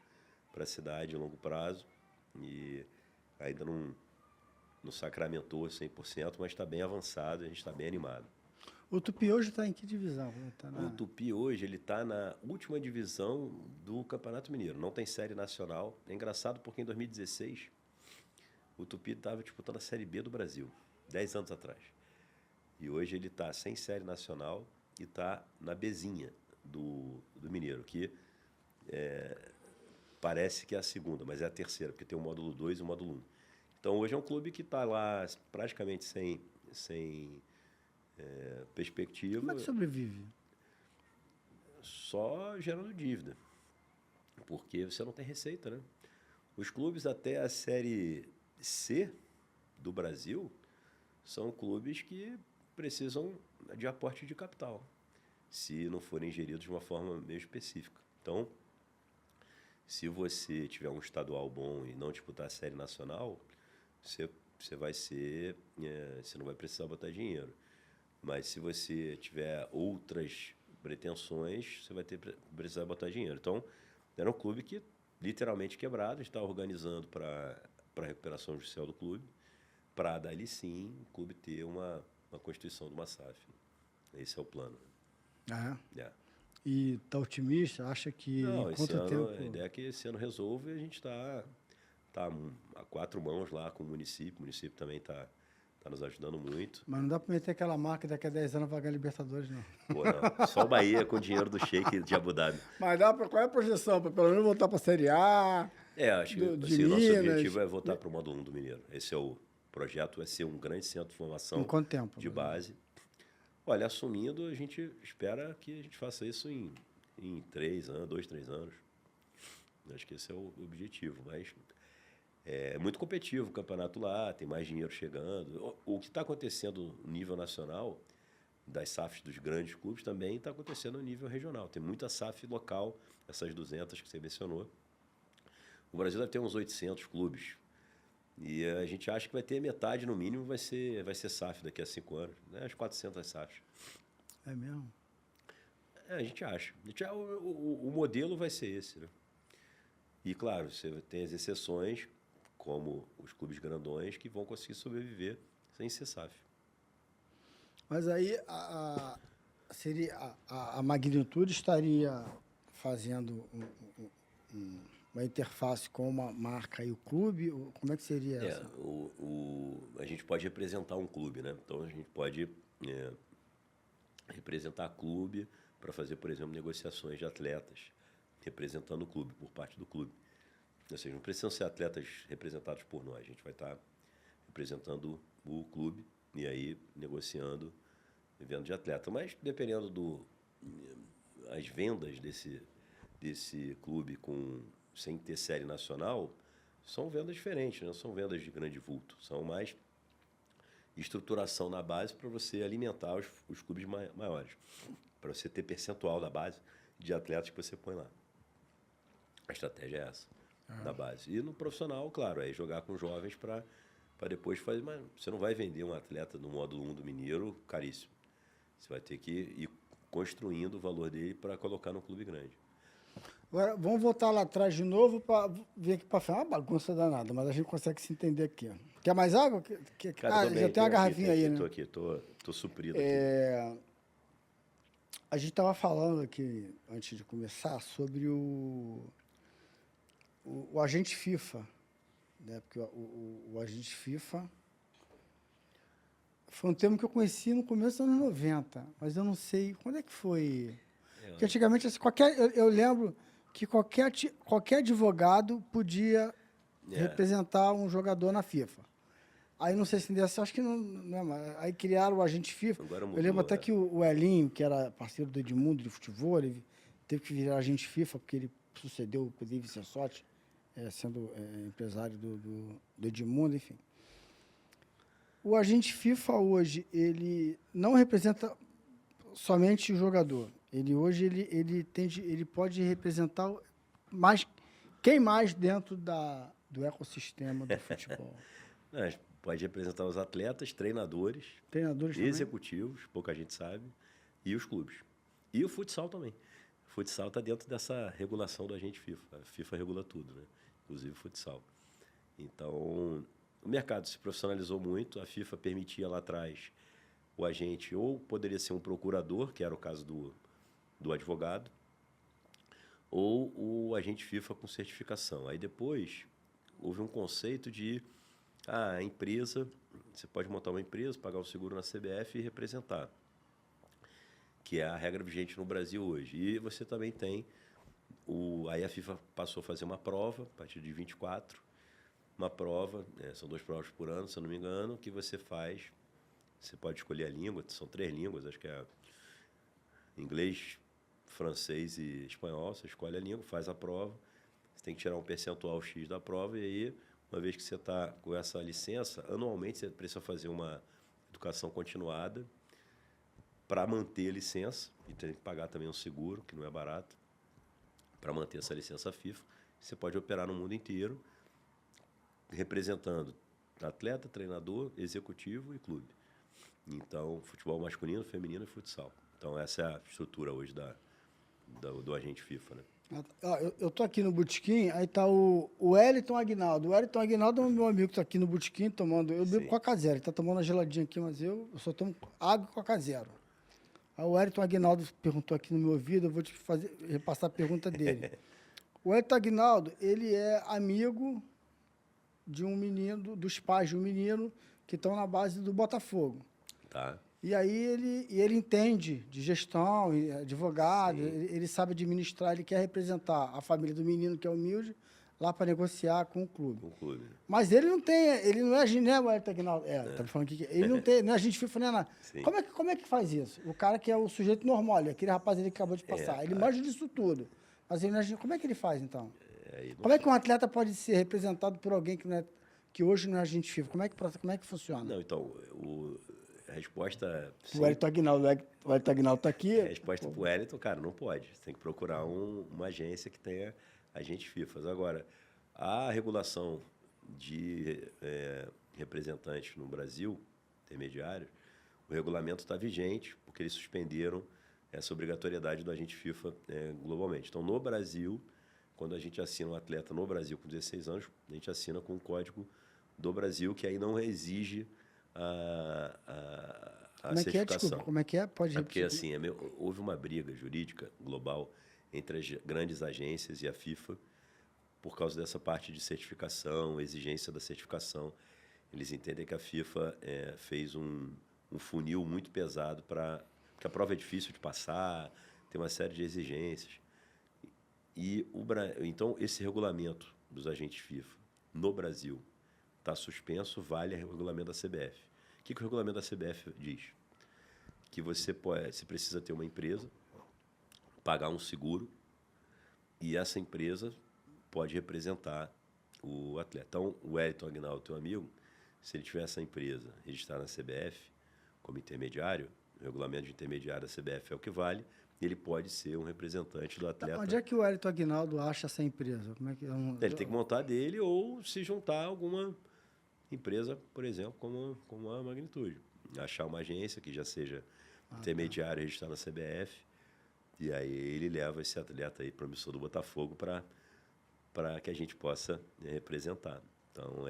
para a cidade a longo prazo. E ainda não sacramentou 100%, mas está bem avançado, a gente está bem animado. O Tupi hoje está em que divisão? Tá O Tupi hoje ele está na última divisão do Campeonato Mineiro, não tem série nacional. É engraçado porque em 2016 o Tupi estava disputando a Série B do Brasil, 10 anos atrás. E hoje ele está sem série nacional e está na Bzinha do Mineiro, que parece que é a segunda, mas é a terceira, porque tem o módulo 2 e o módulo 1. Então hoje é um clube que está lá praticamente sem perspectiva. Como é que sobrevive? Só gerando dívida, porque você não tem receita, né? Os clubes até a Série C do Brasil são clubes que precisam de aporte de capital, se não forem geridos de uma forma meio específica. Então, se você tiver um estadual bom e não disputar a Série Nacional, você vai ser... você não vai precisar botar dinheiro. Mas se você tiver outras pretensões, você vai precisar botar dinheiro. Então, era um clube que literalmente quebrado, está organizando para a recuperação judicial do clube, para dali sim o clube ter uma constituição de uma SAF. Esse é o plano. E está otimista? Acha que Não, em quanto tempo... a ideia é que esse ano resolve e a gente está a 4 mãos lá com o município também está nos ajudando muito. Mas não dá para meter aquela marca daqui a 10 anos vai ganhar Libertadores, não. Pô, não. Só o Bahia com o dinheiro do Sheik de Abu Dhabi. Mas qual é a projeção? Para pelo menos voltar para a Série A? Acho que assim, o nosso objetivo é voltar para o módulo 1 do Mineiro. Esse é o projeto, vai ser um grande centro de formação em quanto tempo, de base. Olha, assumindo, a gente espera que a gente faça isso em 3 anos, 2, 3 anos. Acho que esse é o objetivo, mas é muito competitivo o campeonato lá, tem mais dinheiro chegando. O que está acontecendo no nível nacional, das SAFs dos grandes clubes, também está acontecendo no nível regional. Tem muita SAF local, essas 200 que você mencionou. O Brasil deve ter uns 800 clubes. E a gente acha que vai ter metade, no mínimo, vai ser SAF daqui a 5 anos. Né? As 400 SAFs. É mesmo? A gente acha. O modelo vai ser esse. Né? E, claro, você tem as exceções, como os clubes grandões, que vão conseguir sobreviver sem ser SAF. Mas aí a magnitude estaria fazendo uma interface com uma marca e o clube? Como é que seria essa? A gente pode representar um clube, né? Então, a gente pode representar clube para fazer, por exemplo, negociações de atletas representando o clube, por parte do clube. Ou seja, não precisam ser atletas representados por nós. A gente vai estar representando o clube e aí negociando venda de atleta. Mas, dependendo as vendas desse clube sem ter série nacional, são vendas diferentes, não são vendas de grande vulto. São mais estruturação na base para você alimentar os clubes maiores, para você ter percentual da base de atletas que você põe lá. A estratégia é essa, da base. E no profissional, claro, é jogar com jovens para depois fazer... Mas você não vai vender um atleta no módulo 1 do Mineiro caríssimo. Você vai ter que ir construindo o valor dele para colocar no clube grande. Agora, vamos voltar lá atrás de novo para vir aqui para frente. É uma bagunça danada, mas a gente consegue se entender aqui. Quer mais água? Cara, tô bem, Já tem uma garrafinha aqui, aí, né? Tô aqui, tô suprido aqui. A gente estava falando aqui, antes de começar, sobre o agente FIFA, né? Porque o agente FIFA foi um termo que eu conheci no começo dos anos 90, mas eu não sei quando é que foi. Porque antigamente, assim, eu lembro que qualquer advogado podia representar um jogador na FIFA. Aí não sei se dessa, acho que não é mais. Aí criaram o agente FIFA. Agora Eu mudou, lembro até que o Elinho, que era parceiro do Edmundo de futebol, ele teve que virar agente FIFA, porque ele sucedeu, inclusive, Sensotti, sendo empresário do Edmundo, enfim. O agente FIFA hoje, ele não representa somente o jogador. Ele pode representar quem mais dentro do ecossistema do futebol. Pode representar os atletas, treinadores, Treinadores também? executivos, pouca gente sabe, e os clubes. E o futsal também. O futsal está dentro dessa regulação do agente FIFA. A FIFA regula tudo, né? Inclusive o futsal. Então, o mercado se profissionalizou muito. A FIFA permitia lá atrás o agente, ou poderia ser um procurador, que era o caso do advogado, ou o agente FIFA com certificação. Aí depois houve um conceito de a empresa, você pode montar uma empresa, pagar o seguro na CBF e representar, que é a regra vigente no Brasil hoje. E você também tem, aí a FIFA passou a fazer uma prova, a partir de 24, uma prova, são 2 provas por ano, se eu não me engano, que você faz, você pode escolher a língua, são 3 línguas, acho que é inglês, francês e espanhol, você escolhe a língua, faz a prova, você tem que tirar um percentual X da prova e aí, uma vez que você está com essa licença, anualmente você precisa fazer uma educação continuada para manter a licença e tem que pagar também um seguro, que não é barato, para manter essa licença FIFA. Você pode operar no mundo inteiro, representando atleta, treinador, executivo e clube. Então, futebol masculino, feminino e futsal. Então, essa é a estrutura hoje do agente FIFA, né? Eu tô aqui no Botequim, aí tá o Wellington Aguinaldo. O Wellington Aguinaldo é o meu amigo que tá aqui no Botequim tomando. Eu bebo Coca Zero, ele tá tomando uma geladinha aqui, mas eu só tomo água e Coca Zero. Aí o Wellington Aguinaldo perguntou aqui no meu ouvido, eu vou te repassar a pergunta dele. O Wellington Aguinaldo, ele é amigo de um menino, dos pais de um menino que estão na base do Botafogo. Tá. E aí ele entende de gestão, advogado, ele sabe administrar, ele quer representar a família do menino, que é humilde, lá para negociar com o clube. Com o clube. Mas ele não é agente, né, o Wellington Aguinaldo? Tá me falando aqui. Ele não é agente FIFA, nem nada. Como é que faz isso? O cara que é o sujeito normal, aquele rapaz ali que acabou de passar, ele manja disso tudo. Mas ele não é agente, como é que ele faz, então? Como é que um atleta pode ser representado por alguém que hoje não é agente FIFA? Como é que funciona? Não, então, a resposta... O Wellington Aguinaldo está aqui. A resposta para o Wellington, cara, não pode. Você tem que procurar uma agência que tenha agente FIFA. Agora, a regulação de representantes no Brasil, intermediários, o regulamento está vigente, porque eles suspenderam essa obrigatoriedade do agente FIFA globalmente. Então, no Brasil, quando a gente assina um atleta no Brasil com 16 anos, a gente assina com o código do Brasil, que aí não exige a certificação. Desculpa, como é que é? Pode repetir. Porque assim, houve uma briga jurídica global entre as grandes agências e a FIFA por causa dessa parte de certificação, exigência da certificação. Eles entendem que a FIFA fez um funil muito pesado porque a prova é difícil de passar, tem uma série de exigências. Então, esse regulamento dos agentes FIFA no Brasil está suspenso, vale o regulamento da CBF. O que o regulamento da CBF diz? Que você precisa ter uma empresa, pagar um seguro, e essa empresa pode representar o atleta. Então, o Wellington Aguinaldo, teu amigo, se ele tiver essa empresa registrada na CBF como intermediário, o regulamento de intermediário da CBF é o que vale, ele pode ser um representante do atleta. Onde é que o Wellington Aguinaldo acha essa empresa? Como é que Ele tem que montar dele ou se juntar a alguma empresa, por exemplo, como a Magnitude. Achar uma agência que já seja intermediário registrado na CBF E aí ele leva esse atleta aí promissor do Botafogo para que a gente possa representar. Então,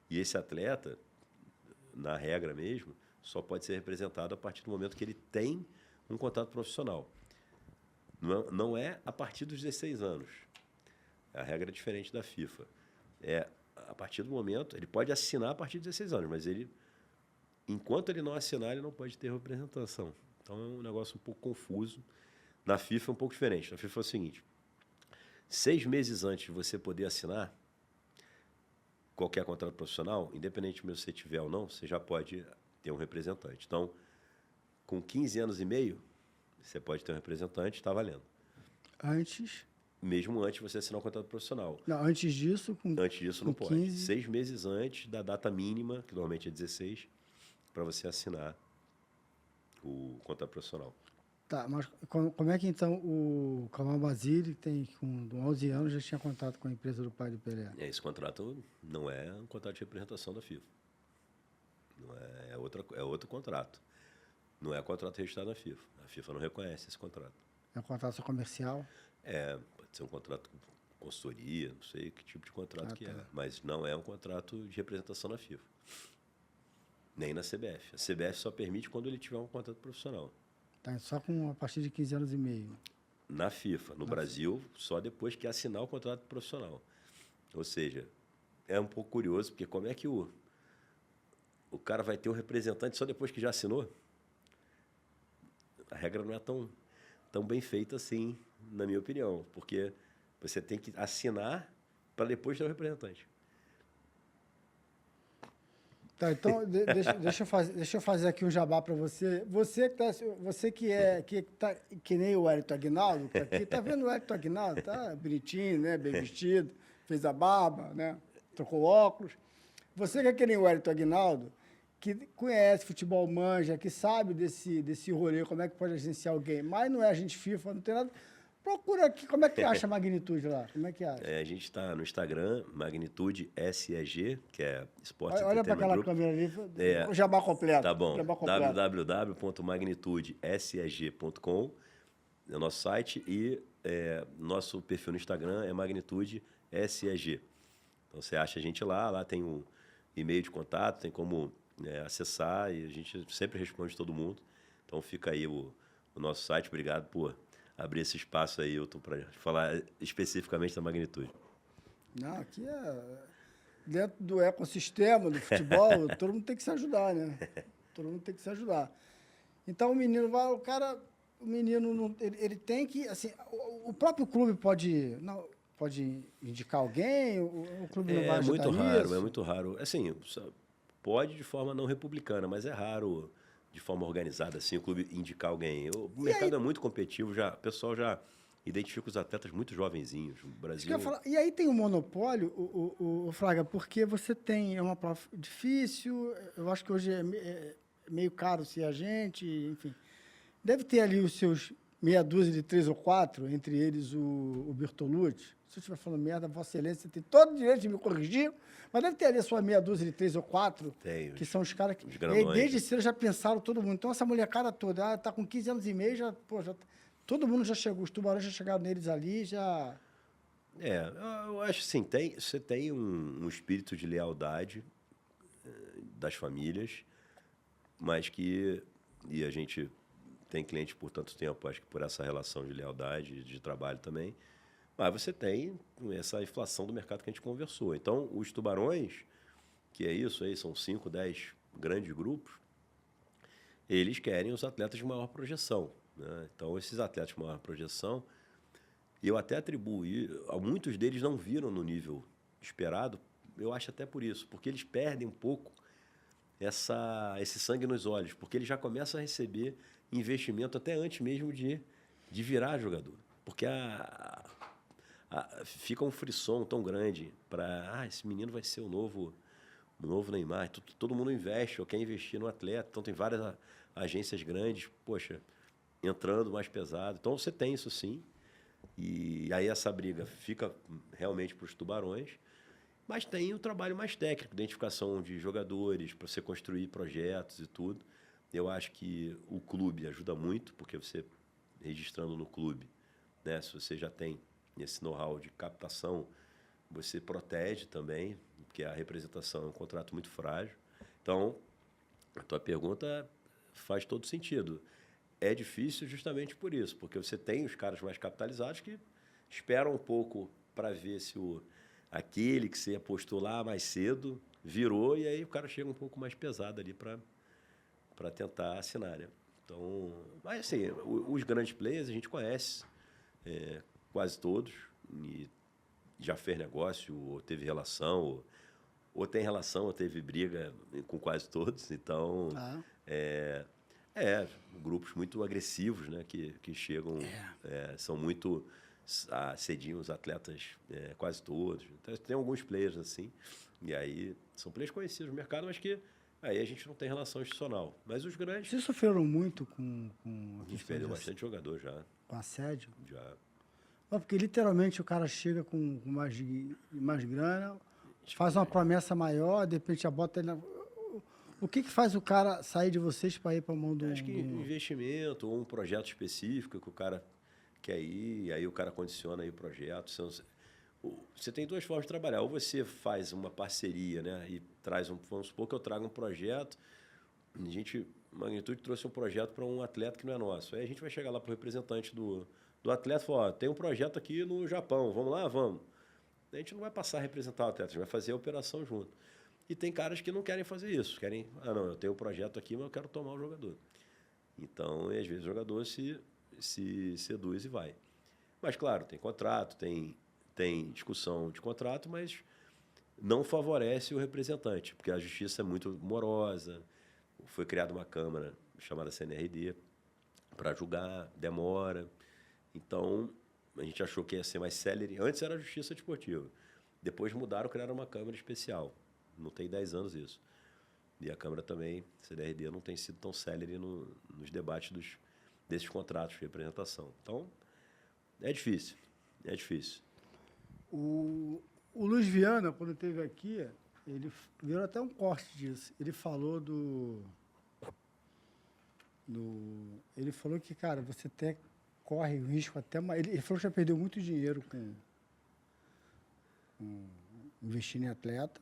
esse atleta, na regra mesmo, só pode ser representado a partir do momento que ele tem um contrato profissional. Não é a partir dos 16 anos. A regra é diferente da FIFA. É a partir do momento, ele pode assinar a partir de 16 anos, mas enquanto ele não assinar, ele não pode ter representação. Então é um negócio um pouco confuso. Na FIFA é um pouco diferente. Na FIFA é o seguinte: 6 meses antes de você poder assinar qualquer contrato profissional, independente de você tiver ou não, você já pode ter um representante. Então, com 15 anos e meio, você pode ter um representante, está valendo. Antes? Mesmo antes de você assinar um contrato profissional. Não, antes disso... Antes disso não pode. 15... 6 meses antes da data mínima, que normalmente é 16, para você assinar o contrato profissional. Tá, mas como é que então o Kamal Basile, que tem com 11 anos, já tinha contato com a empresa do pai do Pelé? Esse contrato não é um contrato de representação da FIFA. Não é outro contrato. Não é contrato registrado na FIFA. A FIFA não reconhece esse contrato. É um contrato comercial? Pode ser um contrato com consultoria, não sei que tipo de contrato que tá. é. Mas não é um contrato de representação na FIFA. Nem na CBF. A CBF só permite quando ele tiver um contrato profissional. Tá, só a partir de 15 anos e meio. Na FIFA. No Brasil, só depois que assinar o contrato profissional. Ou seja, é um pouco curioso, porque como é que o cara vai ter um representante só depois que já assinou? A regra não é tão bem feita assim, na minha opinião, porque você tem que assinar para depois ter um representante. Tá, então deixa eu fazer aqui um jabá para você. Você que tá que nem o Wellington Aguinaldo, que aqui tá vendo o Wellington Aguinaldo, tá bonitinho, né, bem vestido, fez a barba, né, trocou óculos. Você que é que nem o Wellington Aguinaldo, que conhece futebol, manja, que sabe desse rolê, como é que pode agenciar alguém, mas não é agente FIFA, não tem nada. Procura aqui, como é que acha a Magnitude lá? Como é que acha? A gente está no Instagram, Magnitude SEG, que é Esporte Olha para aquela Group. câmera ali, o jabá completo. Tá bom, jabá completo. www.magnitudeseg.com é o nosso site e nosso perfil no Instagram é Magnitude SEG. Então você acha a gente lá tem um e-mail de contato, tem como acessar e a gente sempre responde todo mundo. Então fica aí o nosso site. Obrigado por abrir esse espaço aí, Hilton, para falar especificamente da Magnitude. Não, aqui dentro do ecossistema do futebol, todo mundo tem que se ajudar, né? Todo mundo tem que se ajudar. Então o menino vai, o menino não, ele tem que, assim, o próprio clube pode indicar alguém, o clube não vai ajudar isso? É muito raro. Assim, pode de forma não republicana, mas é raro de forma organizada, assim, o clube indicar alguém. O mercado é muito competitivo, o pessoal já identifica os atletas muito jovenzinhos. No Brasil... E aí tem um monopólio, o Fraga, porque você tem uma prova difícil, eu acho que hoje é meio caro ser agente, enfim. Deve ter ali os seus meia dúzia de 3 ou 4, entre eles o Bertolucci. Se eu estiver falando merda, Vossa Excelência, você tem todo o direito de me corrigir, mas deve ter ali a sua meia dúzia de 3 ou 4, que são os caras que desde cedo já pensaram todo mundo. Então, essa molecada toda, está com 15 anos e meio, todo mundo já chegou, os tubarões já chegaram neles ali, já... Eu acho assim, você tem um espírito de lealdade das famílias, mas e a gente tem cliente por tanto tempo, acho que por essa relação de lealdade, de trabalho também, mas você tem essa inflação do mercado que a gente conversou. Então, os tubarões, que é isso aí, são 5, 10 grandes grupos, eles querem os atletas de maior projeção, né? Então, esses atletas de maior projeção, eu até atribuo, muitos deles não viram no nível esperado, eu acho até por isso, porque eles perdem um pouco esse sangue nos olhos, porque eles já começam a receber investimento até antes mesmo de virar jogador. Porque fica um frisson tão grande para esse menino vai ser o novo Neymar. Todo mundo investe ou quer investir no atleta. Então, tem várias agências grandes, entrando mais pesado. Então, você tem isso sim. E aí essa briga fica realmente para os tubarões. Mas tem o trabalho mais técnico, identificação de jogadores, para você construir projetos e tudo. Eu acho que o clube ajuda muito, porque você registrando no clube, né? Se você já tem esse know-how de captação, você protege também, porque a representação é um contrato muito frágil. Então, a tua pergunta faz todo sentido. É difícil justamente por isso, porque você tem os caras mais capitalizados que esperam um pouco para ver se aquele que você apostou lá mais cedo virou, e aí o cara chega um pouco mais pesado ali para tentar assinar, né? Então, mas assim, os grandes players a gente conhece, quase todos, e já fez negócio, ou teve relação, ou tem relação, ou teve briga com quase todos. Então, grupos muito agressivos, né, que chegam, são muito cediam os atletas, quase todos. Então, tem alguns players assim, e aí são players conhecidos no mercado, mas que aí a gente não tem relação institucional. Mas os grandes... Vocês sofreram muito com A gente perdeu bastante jogador já. com assédio? Já. Não, porque literalmente o cara chega com mais grana, faz uma promessa maior, de repente já bota ele na... O que faz o cara sair de vocês para ir para a mão do... Acho que investimento ou um projeto específico que o cara quer ir, e aí o cara condiciona aí o projeto. Você tem duas formas de trabalhar. Ou você faz uma parceria, né, e traz vamos supor que eu trago um projeto, Magnitude trouxe um projeto para um atleta que não é nosso. Aí a gente vai chegar lá para o representante do atleta e falar, tem um projeto aqui no Japão, vamos lá? Vamos. A gente não vai passar a representar o atleta, a gente vai fazer a operação junto. E tem caras que não querem fazer isso, querem, não, eu tenho um projeto aqui, mas eu quero tomar o jogador. Então, às vezes o jogador se seduz e vai. Mas, claro, tem contrato, tem discussão de contrato, mas não favorece o representante, porque a justiça é muito morosa. Foi criada uma câmara chamada CNRD para julgar, demora. Então, a gente achou que ia ser mais célere. Antes era a justiça desportiva. Depois mudaram, criaram uma câmara especial. Não tem 10 anos isso. E a Câmara também, CNRD, não tem sido tão célere nos debates desses contratos de representação. Então, é difícil. É difícil. O Luiz Viana, quando esteve aqui, ele virou até um corte disso. Ele falou ele falou que, cara, você até corre o risco até mais. Ele falou que já perdeu muito dinheiro com investindo em atleta.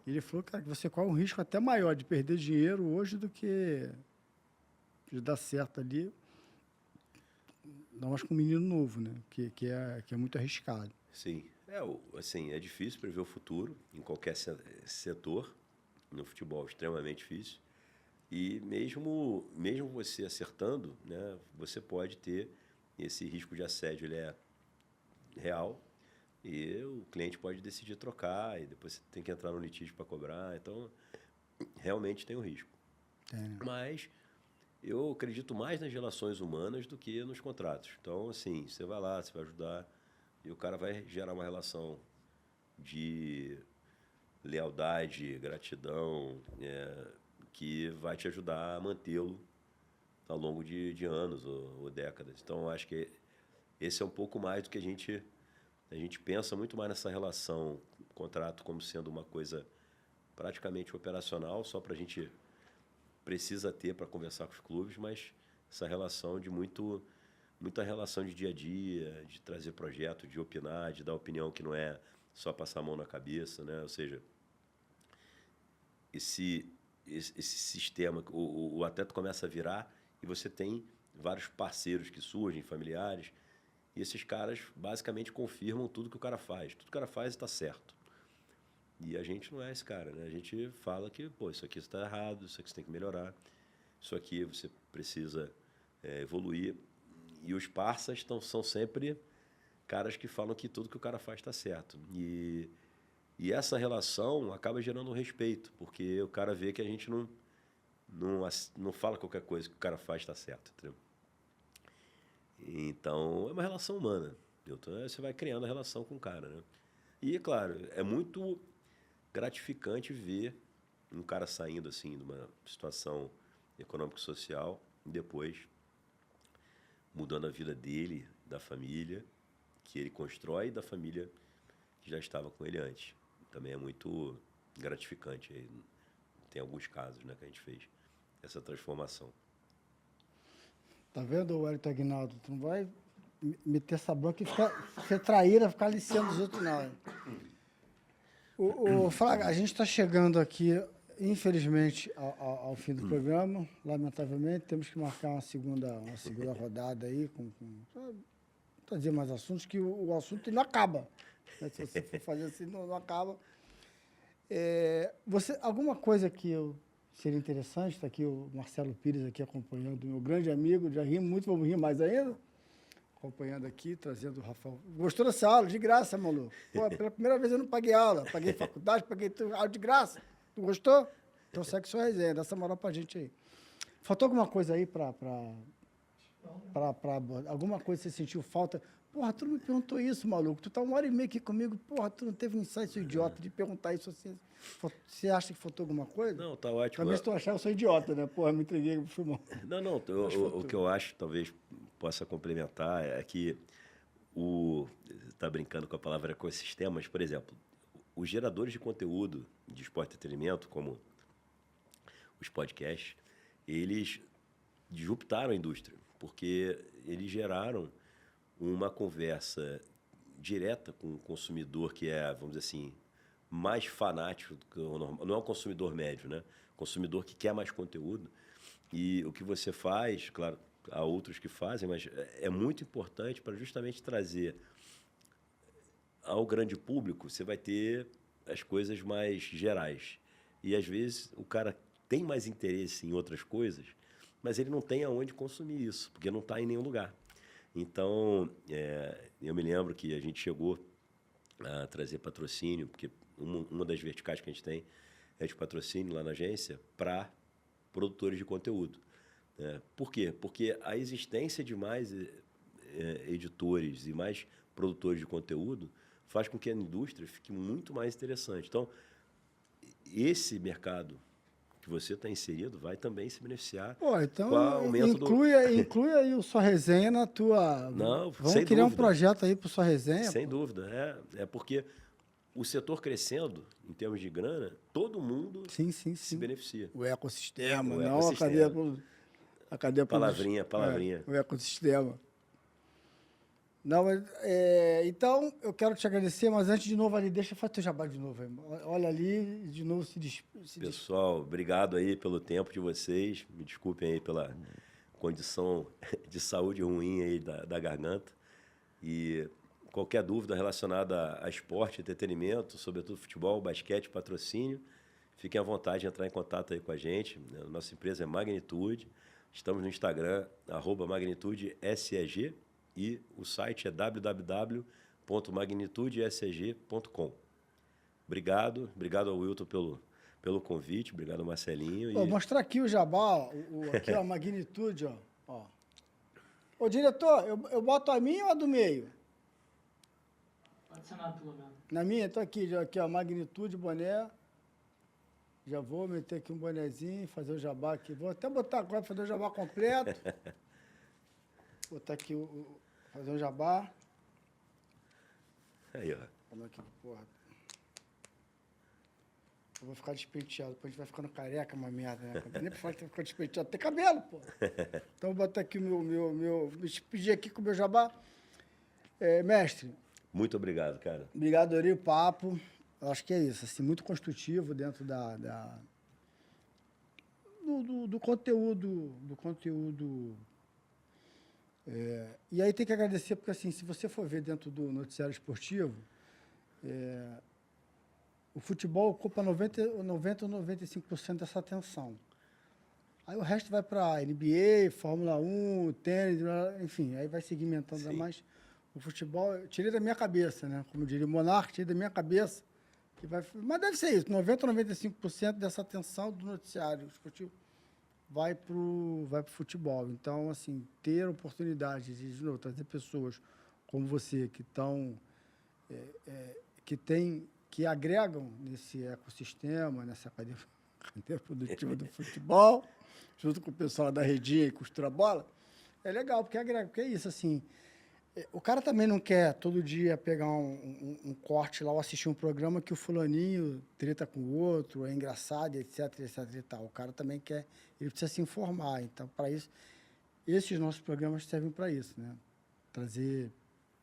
Ele falou, cara, que você corre um risco até maior de perder dinheiro hoje do que de dar certo ali. Não, acho que um menino novo, né? Que é muito arriscado. Sim. Assim, é difícil prever o futuro em qualquer setor. No futebol, extremamente difícil. E mesmo você acertando, né, você pode ter esse risco de assédio, ele é real. E o cliente pode decidir trocar, e depois você tem que entrar no litígio para cobrar. Então, realmente tem um risco. Mas eu acredito mais nas relações humanas do que nos contratos. Então, assim, você vai lá, você vai ajudar, e o cara vai gerar uma relação de lealdade, gratidão, que vai te ajudar a mantê-lo ao longo de anos ou décadas. Então, eu acho que esse é um pouco mais do que a gente pensa muito mais nessa relação, contrato como sendo uma coisa praticamente operacional, só para a gente precisa ter para conversar com os clubes, mas essa relação de muita relação de dia a dia, de trazer projeto, de opinar, de dar opinião que não é só passar a mão na cabeça, né? Ou seja, esse sistema, o atleta começa a virar e você tem vários parceiros que surgem, familiares, e esses caras basicamente confirmam tudo que o cara faz. Tudo que o cara faz está certo. E a gente não é esse cara, né? A gente fala que, isso aqui está errado, isso aqui você tem que melhorar, isso aqui você precisa evoluir. E os parças são sempre caras que falam que tudo que o cara faz está certo. E essa relação acaba gerando um respeito, porque o cara vê que a gente não fala qualquer coisa que o cara faz está certo, entendeu? Então, é uma relação humana. Então, você vai criando a relação com o cara, né? E, claro, é muito gratificante ver um cara saindo assim de uma situação econômico-social e depois mudando a vida dele, da família que ele constrói e da família que já estava com ele antes. Também é muito gratificante. Tem alguns casos, né, que a gente fez essa transformação. Tá vendo, Wellington Aguinaldo? Tu não vai meter essa bronca e ser traíra, ficar aliciando os outros, não. Hein? Fraga, a gente está chegando aqui, infelizmente, ao fim do programa. Lamentavelmente, temos que marcar uma segunda rodada aí, para trazer mais assuntos, que o assunto não acaba. Né? Se você for fazer assim, não acaba. Alguma coisa que seria interessante, está aqui o Marcelo Pires aqui acompanhando, meu grande amigo, já ri muito, vamos rir mais ainda, acompanhando aqui, trazendo o Rafael. Gostou dessa aula? De graça, maluco. Pô, pela primeira vez eu não paguei aula, paguei faculdade, paguei aula de graça. Tu gostou? Então segue sua resenha, dá essa moral pra gente aí. Faltou alguma coisa aí para alguma coisa que você sentiu falta? Porra, tu não me perguntou isso, maluco. Tu tá 1h30 aqui comigo. Porra, tu não teve um insight, seu idiota, de perguntar isso assim. Você acha que faltou alguma coisa? Não, tá ótimo. Talvez tu achar que eu sou idiota, né? Porra, me entreguei pro filmão. Não, o que eu acho, talvez possa complementar, é que tá brincando com a palavra ecossistema, mas, por exemplo, os geradores de conteúdo de esporte e entretenimento, como os podcasts, eles disruptaram a indústria, porque eles geraram uma conversa direta com o consumidor que é, vamos dizer assim, mais fanático do que o normal. Não é um consumidor médio, né? Consumidor que quer mais conteúdo. E o que você faz, claro, há outros que fazem, mas é muito importante para justamente trazer ao grande público, você vai ter as coisas mais gerais. E, às vezes, o cara tem mais interesse em outras coisas, mas ele não tem aonde consumir isso, porque não está em nenhum lugar. Então, eu me lembro que a gente chegou a trazer patrocínio, porque uma das verticais que a gente tem é de patrocínio lá na agência para produtores de conteúdo. Por quê? Porque a existência de mais editores e mais produtores de conteúdo faz com que a indústria fique muito mais interessante. Então, esse mercado que você está inserido vai também se beneficiar. Pô, então inclui aí o Sua Resenha na tua... Não, vamos sem criar dúvida. Um projeto aí para Sua Resenha. Sem dúvida. É porque o setor crescendo, em termos de grana, todo mundo se beneficia. O ecossistema, O não ecossistema. a cadeia... Palavrinha. O ecossistema. Não, mas, então, eu quero te agradecer, mas antes, de novo, ali, deixa eu fazer teu jabá de novo. Aí. Olha ali, de novo, Pessoal, obrigado aí pelo tempo de vocês. Me desculpem aí pela condição de saúde ruim aí da garganta. E qualquer dúvida relacionada a esporte, entretenimento, sobretudo futebol, basquete, patrocínio, fiquem à vontade de entrar em contato aí com a gente. Nossa empresa é Magnitude. Estamos no Instagram, @magnitudeseg. E o site é www.magnitudeseg.com. Obrigado ao Wilton pelo convite, obrigado ao Marcelinho. Vou mostrar aqui o jabá, aqui ó, a Magnitude, ó. Ô, diretor, eu boto a minha ou a do meio? Pode ser na tua mesmo. Na minha? Tô aqui ó, Magnitude, boné. Já vou meter aqui um bonezinho, fazer o jabá aqui. Vou até botar agora, fazer o jabá completo. Botar aqui fazer um jabá. Aí, ó. Aqui, porra. Eu vou ficar despenteado, depois a gente vai ficando careca, uma merda, né? Nem pra falar que ficar despenteado, tem cabelo, pô. Então, vou botar aqui me despedir aqui com o meu jabá. Mestre. Muito obrigado, cara. Obrigado, adorei o papo. Eu acho que é isso, assim, muito construtivo dentro do conteúdo. E aí tem que agradecer, porque assim, se você for ver dentro do noticiário esportivo, o futebol ocupa 90 ou 95% dessa atenção. Aí o resto vai para NBA, Fórmula 1, tênis, enfim, aí vai segmentando mais. O futebol, eu tirei da minha cabeça, né? Como diria o Monarca, tirei da minha cabeça. Mas deve ser isso, 90 ou 95% dessa atenção do noticiário esportivo vai pro futebol. Então, assim, ter a oportunidade de novo, trazer pessoas como você que estão, que agregam nesse ecossistema, nessa cadeia produtiva do futebol, junto com o pessoal da Redinha e Costura Bola, é legal, porque agrega, porque é isso, assim, o cara também não quer todo dia pegar um corte lá ou assistir um programa que o fulaninho treta com o outro, é engraçado, etc e tal. O cara também quer, ele precisa se informar. Então, para isso, esses nossos programas servem para isso, né? Trazer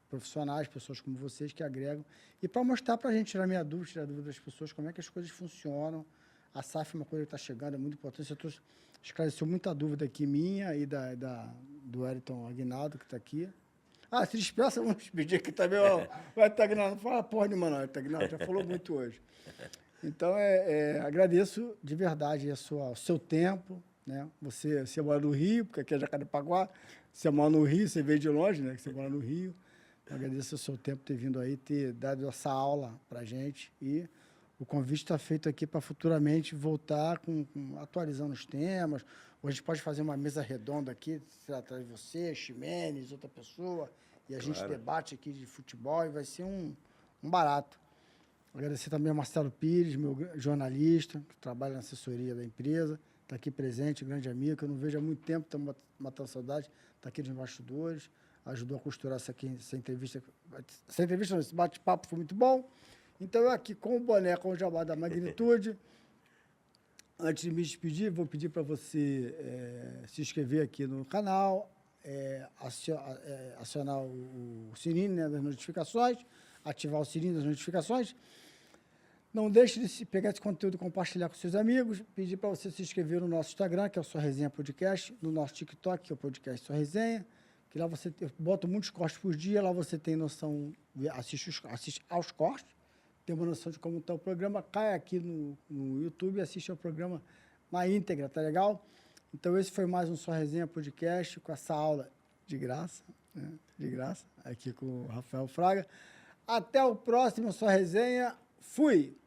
profissionais, pessoas como vocês que agregam, e para mostrar para a gente, tirar minha dúvida, tirar a dúvida das pessoas, como é que as coisas funcionam. A SAF é uma coisa que está chegando, é muito importante. Você esclareceu muita dúvida aqui minha e do Wellington Aguinaldo, que está aqui. Ah, se despeça, vamos despedir aqui também. O Wellington Aguinaldo, não fala porra nenhuma não, Wellington Aguinaldo, já falou muito hoje. Então, agradeço de verdade o seu tempo, né? Você mora no Rio, porque aqui é Jacarepaguá, você mora no Rio, você veio de longe, né? Que você mora no Rio. Agradeço o seu tempo ter vindo aí, ter dado essa aula para a gente. E o convite está feito aqui para futuramente voltar atualizando os temas. Ou a gente pode fazer uma mesa redonda aqui, atrás de você, Ximenes, outra pessoa, e a gente debate aqui de futebol e vai ser um barato. Agradecer também ao Marcelo Pires, meu jornalista, que trabalha na assessoria da empresa, está aqui presente, grande amigo, que eu não vejo há muito tempo, estamos matando saudade, está aqui nos bastidores. Ajudou a costurar essa entrevista. Essa entrevista, não, esse bate-papo foi muito bom. Então, eu aqui com o boné, com o jabá da magnitude. Antes de me despedir, vou pedir para você se inscrever aqui no canal, acionar o sininho, né, das notificações, ativar o sininho das notificações. Não deixe de pegar esse conteúdo e compartilhar com seus amigos. Pedir para você se inscrever no nosso Instagram, que é o Sua Resenha Podcast, no nosso TikTok, que é o Podcast Sua Resenha. Que lá eu boto muitos cortes por dia, lá você tem noção, assiste aos cortes, tem uma noção de como está o programa, cai aqui no YouTube e assiste ao programa na íntegra, tá legal? Então, esse foi mais um Sua Resenha Podcast, com essa aula de graça, né? De graça, aqui com o Rafael Fraga. Até o próximo Sua Resenha. Fui!